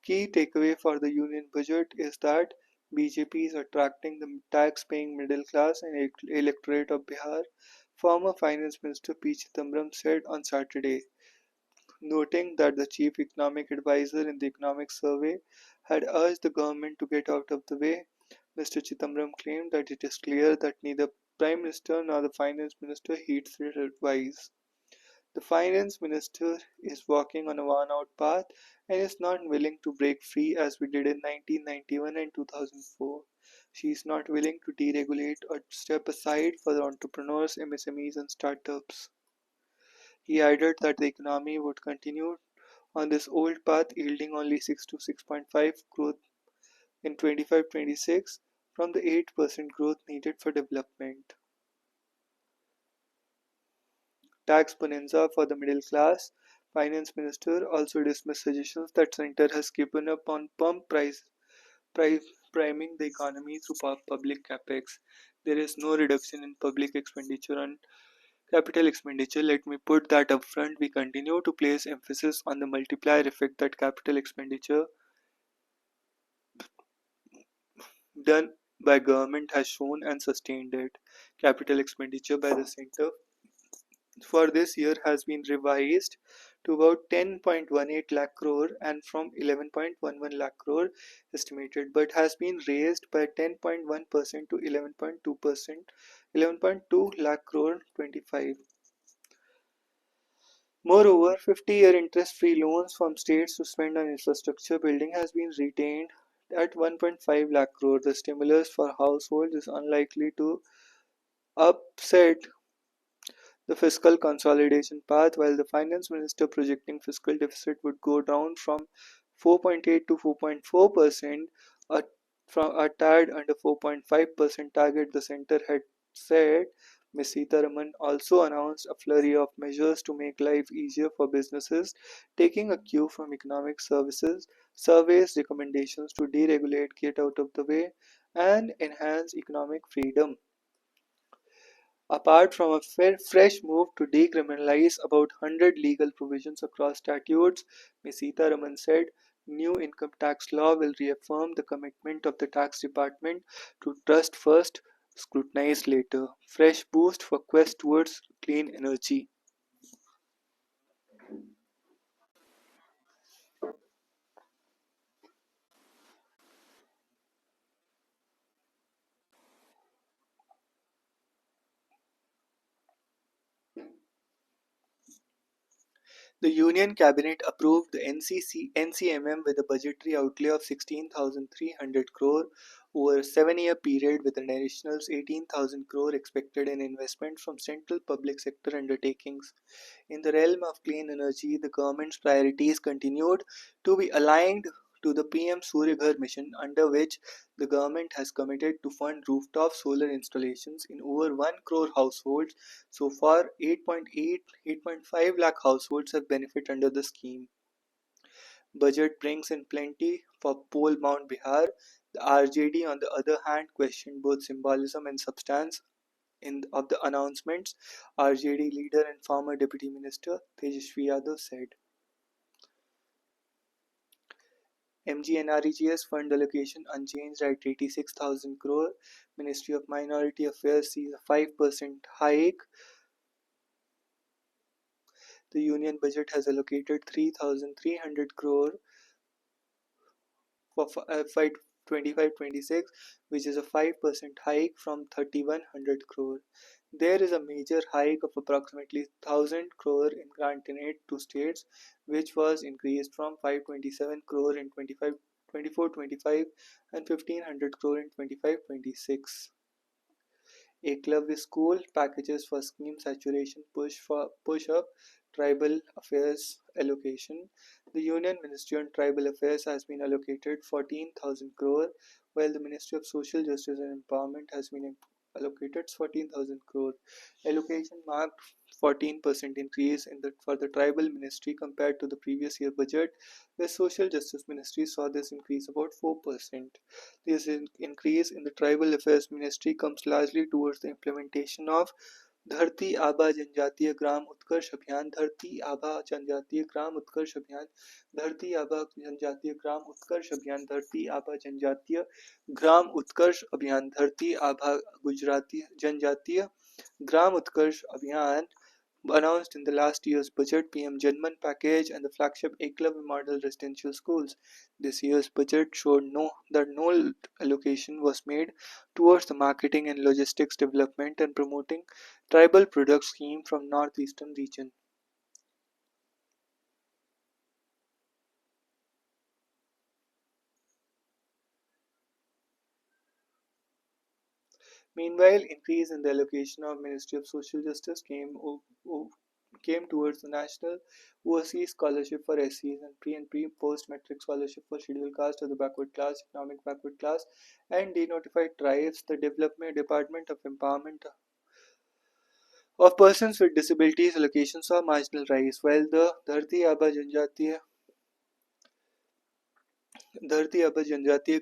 Key takeaway for the union budget is that BJP is attracting the tax-paying middle class and electorate of Bihar, former Finance Minister P. Chidambaram said on Saturday, noting that the chief economic advisor in the economic survey had urged the government to get out of the way. Mr. Chidambaram claimed that it is clear that neither Prime Minister nor the Finance Minister heeds their advice. The finance minister is walking on a worn out path and is not willing to break free as we did in 1991 and 2004. She is not willing to deregulate or step aside for the entrepreneurs, MSMEs, and startups. He added that the economy would continue on this old path, yielding only 6 to 6.5 growth in 25-26 from the 8% growth needed for development. Tax bonanza for the middle class. Finance Minister also dismissed suggestions that Center has given up on pri- priming the economy through public capex. There is no reduction in public expenditure on capital expenditure. Let me put that up front. We continue to place emphasis on the multiplier effect that capital expenditure done by government has shown and sustained it. Capital expenditure by the center for this year has been revised to about 10.18 lakh crore and from 11.11 lakh crore estimated, but has been raised by 10.1% to 11.2%, 11.2 lakh crore 25. Moreover, 50-year interest-free loans from states to spend on infrastructure building has been retained at 1.5 lakh crore. The stimulus for households is unlikely to upset the fiscal consolidation path, while the finance minister projecting fiscal deficit would go down from 4.8 to 4.4%, a, from a tad under 4.5% target the center had set. Ms. Sitharaman also announced a flurry of measures to make life easier for businesses, taking a cue from economic services surveys recommendations to deregulate, get out of the way, and enhance economic freedom. Apart from a fresh move to decriminalize about 100 legal provisions across statutes, Ms. Sitharaman said, new income tax law will reaffirm the commitment of the tax department to trust first, scrutinize later. Fresh boost for quest towards clean energy. The Union Cabinet approved the NCMM with a budgetary outlay of 16,300 crore over a 7-year period with an additional 18,000 crore expected in investment from central public sector undertakings. In the realm of clean energy, the government's priorities continued to be aligned to the PM Surya Ghar mission, under which the government has committed to fund rooftop solar installations in over 1 crore households. So far, 8.5 lakh households have benefited under the scheme. Budget brings in plenty for Pole Mount Bihar. The RJD, on the other hand, questioned both symbolism and substance of the announcements. RJD leader and former Deputy Minister Tejasvi Yadav said. MGNREGS fund allocation unchanged at 86,000 crore. Ministry of Minority Affairs sees a 5% hike. The union budget has allocated 3,300 crore for FY 25-26, which is a 5% hike from 3,100 crore. There is a major hike of approximately 1,000 crore in grant in aid to states, which was increased from 527 crore in 24-25 and 1,500 crore in 25-26. Eklavya School packages for scheme saturation push up tribal affairs allocation. The Union Ministry on Tribal Affairs has been allocated 14,000 crore, while the Ministry of Social Justice and Empowerment has been allocated 14,000 crore. Allocation marked 14% increase for the tribal ministry compared to the previous year budget. The social justice ministry saw this increase about 4%. This increase in the tribal affairs ministry comes largely towards the implementation of धरती आबा जनजातीय ग्राम उत्कर्ष अभियान धरती आबा जनजातीय ग्राम उत्कर्ष अभियान धरती आबा जनजातीय ग्राम उत्कर्ष अभियान धरती आबा जनजातीय ग्राम उत्कर्ष अभियान धरती आबा गुजराती जनजातीय ग्राम उत्कर्ष अभियान announced in the last year's budget, PM Janman package and the flagship Eklavya model residential schools. This year's budget showed no allocation was made towards the marketing and logistics development and promoting tribal product scheme from northeastern region. Meanwhile, increase in the allocation of Ministry of Social Justice came towards the National Overseas Scholarship for SCs and post metric scholarship for scheduled caste of the backward class, economic backward class, and denotified tribes. The Development Department of Empowerment of Persons with Disabilities allocation saw marginal rise, while the Dharti Aba Janjatiya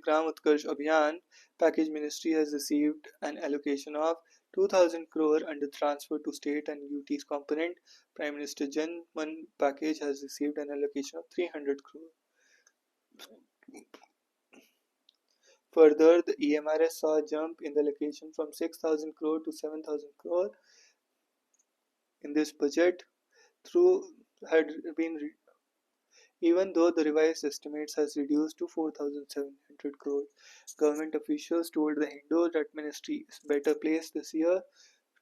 Gram Utkarsh Abhiyan package ministry has received an allocation of 2,000 crore under transfer to state and UT's component. Prime Minister Jan Man package has received an allocation of 300 crore. Further, the EMRS saw a jump in the allocation from 6,000 crore to 7,000 crore in this budget through had been even though the revised estimates has reduced to 4,700 crore. Government officials told the Hindu that ministry is better placed this year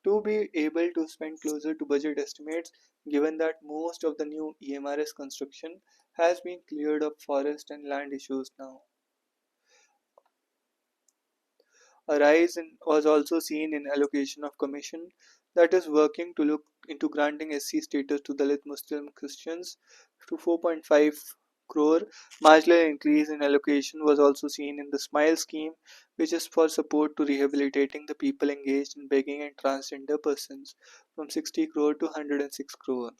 to be able to spend closer to budget estimates given that most of the new EMRS construction has been cleared of forest and land issues now. A rise was also seen in allocation of commission that is working to look into granting SC status to Dalit Muslim Christians to 4.5 crore. Marginal increase in allocation was also seen in the SMILE scheme, which is for support to rehabilitating the people engaged in begging and transgender persons, from 60 crore to 106 crore.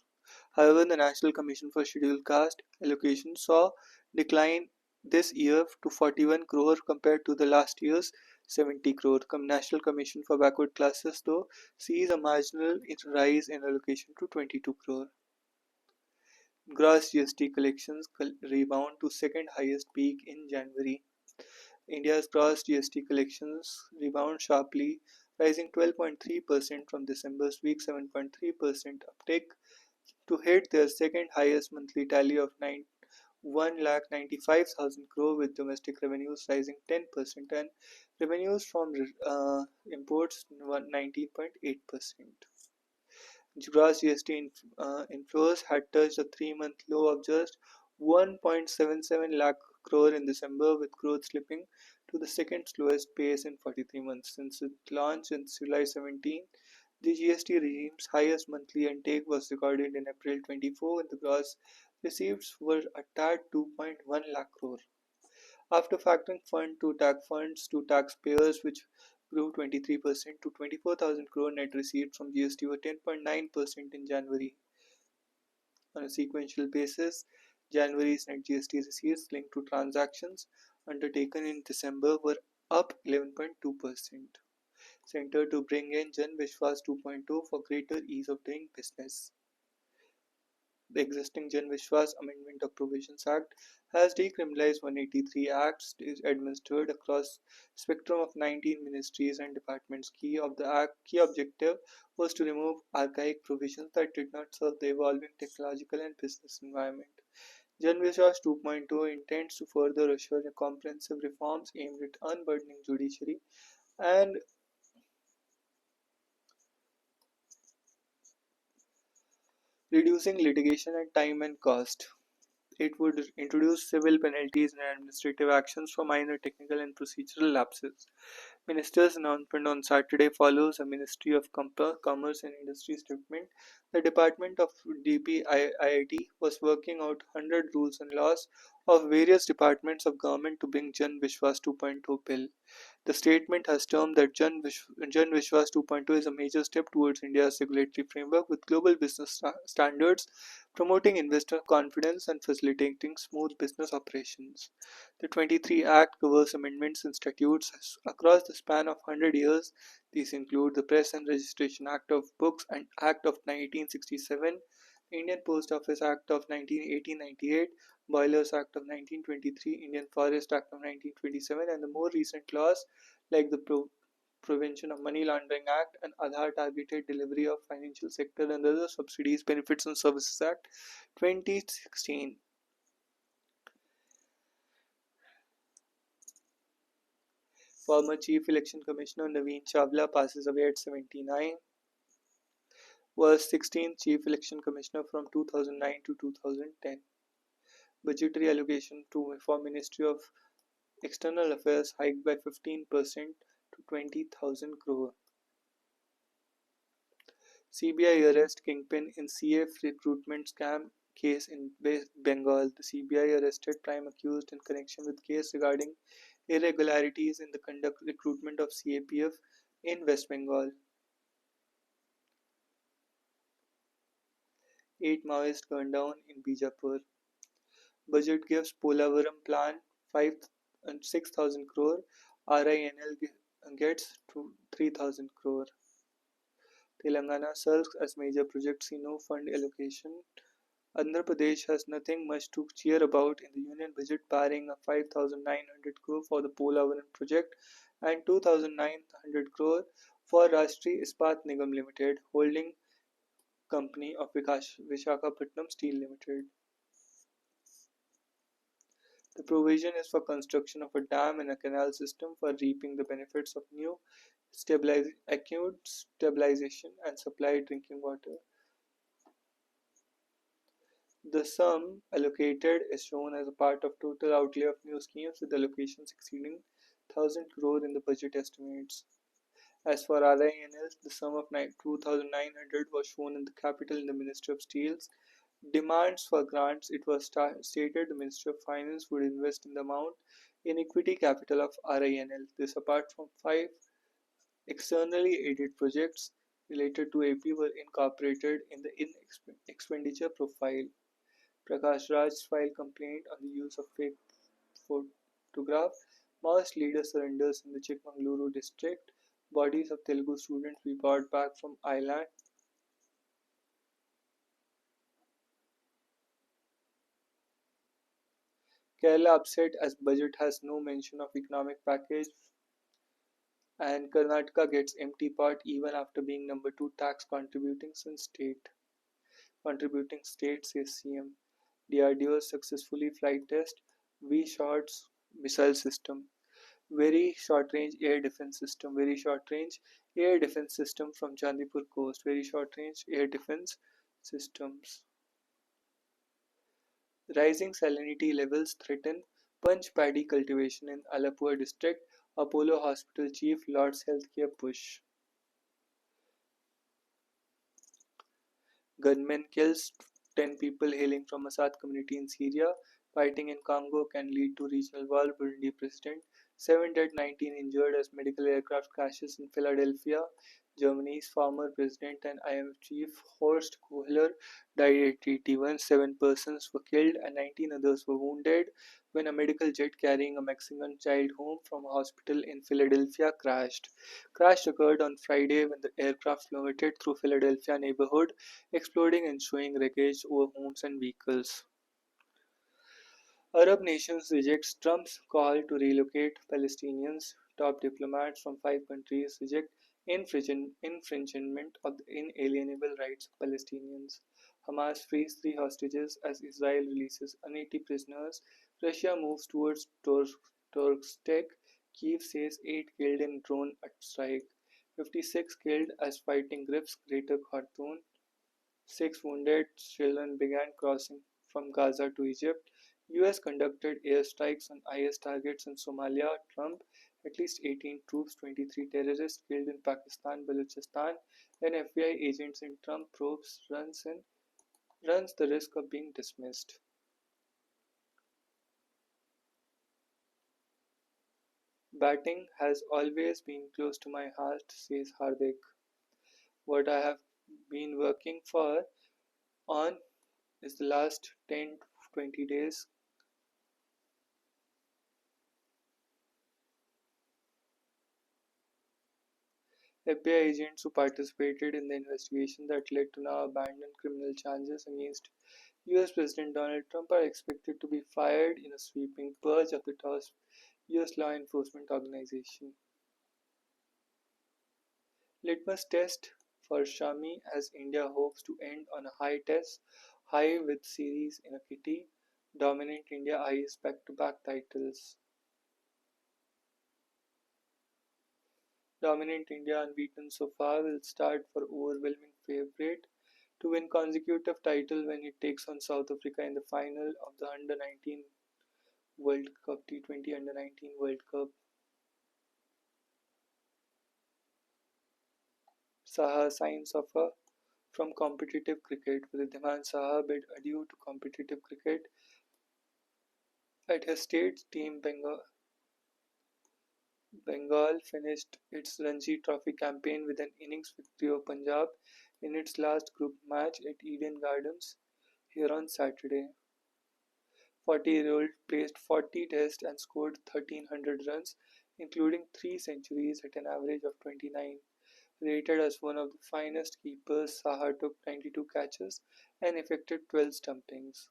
However, the National Commission for Scheduled Caste allocation saw decline this year to 41 crore compared to the last year's 70 crore. The National Commission for Backward Classes, though, sees a marginal rise in allocation to 22 crore. Gross GST collections rebound to second highest peak in January. India's gross GST collections rebound sharply, rising 12.3% from December's weak 7.3% uptick to hit their second highest monthly tally of 1,95,000 crore, with domestic revenues rising 10% and revenues from imports 19.8%. Gross GST inflows had touched a 3-month low of just 1.77 lakh crore in December, with growth slipping to the second slowest pace in 43 months. Since its launch in July 17, the GST regime's highest monthly intake was recorded in April 24, when the gross receipts were a tad 2.1 lakh crore. After factoring funds to taxpayers, which grew 23% to 24,000 crore, net receipts from GST were 10.9% in January. On a sequential basis, January's net GST receipts linked to transactions undertaken in December were up 11.2%, centered to bring in Jan Vishwas 2.0 for greater ease of doing business. The existing Jan Vishwas Amendment of Provisions Act has decriminalized 183 acts administered across spectrum of 19 ministries and departments. Key objective was to remove archaic provisions that did not serve the evolving technological and business environment. Jan Vishwas 2.0 intends to further assure comprehensive reforms aimed at unburdening judiciary and reducing litigation and time and cost. It would introduce civil penalties and administrative actions for minor technical and procedural lapses. Minister's announcement on Saturday follows a Ministry of Commerce and Industry statement. The Department of DPIIT was working out 100 rules and laws of various departments of government to bring Jan Vishwas 2.0 bill. The statement has termed that Jan Vishwas 2.0 is a major step towards India's regulatory framework with global business standards, promoting investor confidence and facilitating smooth business operations. The 23 Act covers amendments and statutes across the span of 100 years. These include the Press and Registration Act of Books and Act of 1967, the Indian Post Office Act of 1898, Boilers Act of 1923, Indian Forest Act of 1927, and the more recent laws like the Prevention of Money Laundering Act and Aadhaar Targeted Delivery of Financial Sector and Other Subsidies, Benefits and Services Act 2016. Former Chief Election Commissioner Naveen Chawla passes away at 79. Was 16th Chief Election Commissioner from 2009 to 2010. Budgetary allocation for Ministry of External Affairs hiked by 15% to 20,000 crore. CBI arrest kingpin in CF recruitment scam case in West Bengal. The CBI arrested prime accused in connection with case regarding irregularities in the conduct recruitment of CAPF in West Bengal. 8 Maoists gunned down in Bijapur. Budget gives Polavaram plan 5 and 6,000 crore. RINL gets to 3,000 crore. Telangana sulks as major projects see no fund allocation. Andhra Pradesh has nothing much to cheer about in the union budget, barring a 5,900 crore for the Polavaram project and 2,900 crore for Rashtriya Ispat Nigam Limited, holding company of Visakhapatnam Steel Limited. The provision is for construction of a dam and a canal system for reaping the benefits of new acute stabilization and supplied drinking water. The sum allocated is shown as a part of total outlay of new schemes with allocations exceeding 1,000 crore in the budget estimates. As for RINL, the sum of 2,900 was shown in the capital in the Ministry of Steel's demands for grants. It was stated the Ministry of Finance would invest in the amount in equity capital of RINL. This apart from five externally aided projects related to AP were incorporated in the expenditure profile. Prakash Raj filed complaint on the use of fake photograph. Maoist leader surrenders in the Chikmagaluru district. Bodies of Telugu students we brought back from island. Kerala upset as budget has no mention of economic package, and Karnataka gets empty pot even after being number two tax contributing state, says CM. DRDO successfully flight test V-Shots missile system. Very short range air defense system. Very short range air defense system from Chandipur coast. Very short range air defense systems. Rising salinity levels threaten punch paddy cultivation in Alapur district. Apollo Hospital chief Lord's healthcare push. Gunman kills 10 people hailing from Assad community in Syria. Fighting in Congo can lead to regional war. Burundi president. 7 dead, 19 injured as medical aircraft crashes in Philadelphia. Germany's former president and IMF chief Horst Kohler died at 81. 7 persons were killed and 19 others were wounded when a medical jet carrying a Mexican child home from a hospital in Philadelphia crashed. Crash occurred on Friday when the aircraft plummeted through Philadelphia neighborhood, exploding and showing wreckage over homes and vehicles. Arab nations reject Trump's call to relocate Palestinians. Top diplomats from five countries reject infringement of the inalienable rights of Palestinians. Hamas frees three hostages as Israel releases 180 prisoners. Russia moves towards Turkestek. Kiev says 8 killed in drone strike. 56 killed as fighting grips Greater Khartoum. 6 wounded children began crossing from Gaza to Egypt. US conducted airstrikes on IS targets in Somalia. Trump, at least 18 troops, 23 terrorists killed in Pakistan, Balochistan, and FBI agents in Trump probes runs the risk of being dismissed. Batting has always been close to my heart, says Hardik. What I have been working for on is the last 10 to 20 days. FBI agents who participated in the investigation that led to now abandoned criminal charges against US President Donald Trump are expected to be fired in a sweeping purge of the top US law enforcement organization. Litmus test for Shami as India hopes to end on a high with series in a kitty. Dominant India eyes back-to-back titles. Dominant India, unbeaten so far, will start for overwhelming favourite to win consecutive title when it takes on South Africa in the final of the Under-19 World Cup T20 Under-19 World Cup. Saha signs offer from competitive cricket. Wriddhiman Saha bid adieu to competitive cricket at his state team Bengal finished its Ranji Trophy campaign with an innings victory of Punjab in its last group match at Eden Gardens here on Saturday. 40-year-old played 40 tests and scored 1,300 runs, including 3 centuries at an average of 29. Rated as one of the finest keepers, Saha took 92 catches and effected 12 stumpings.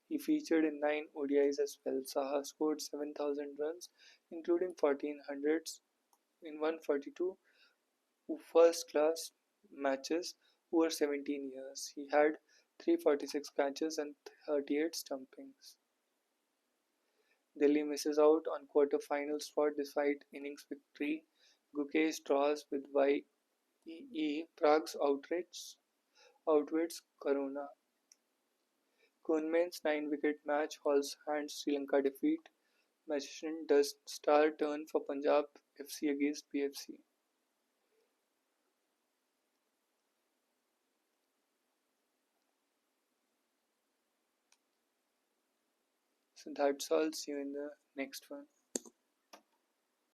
He featured in 9 ODIs as well. Saha scored 7,000 runs, including 14 hundreds in 142 first-class matches over 17 years. He had 346 catches and 38 stumpings. Delhi misses out on quarter-final spot despite innings victory. Gukesh draws with YEE. Prague's outwits Corona. Kunman's 9-wicket match hands Sri Lanka defeat. Magician does star turn for Punjab FC against PFC. So that's all. See you in the next one.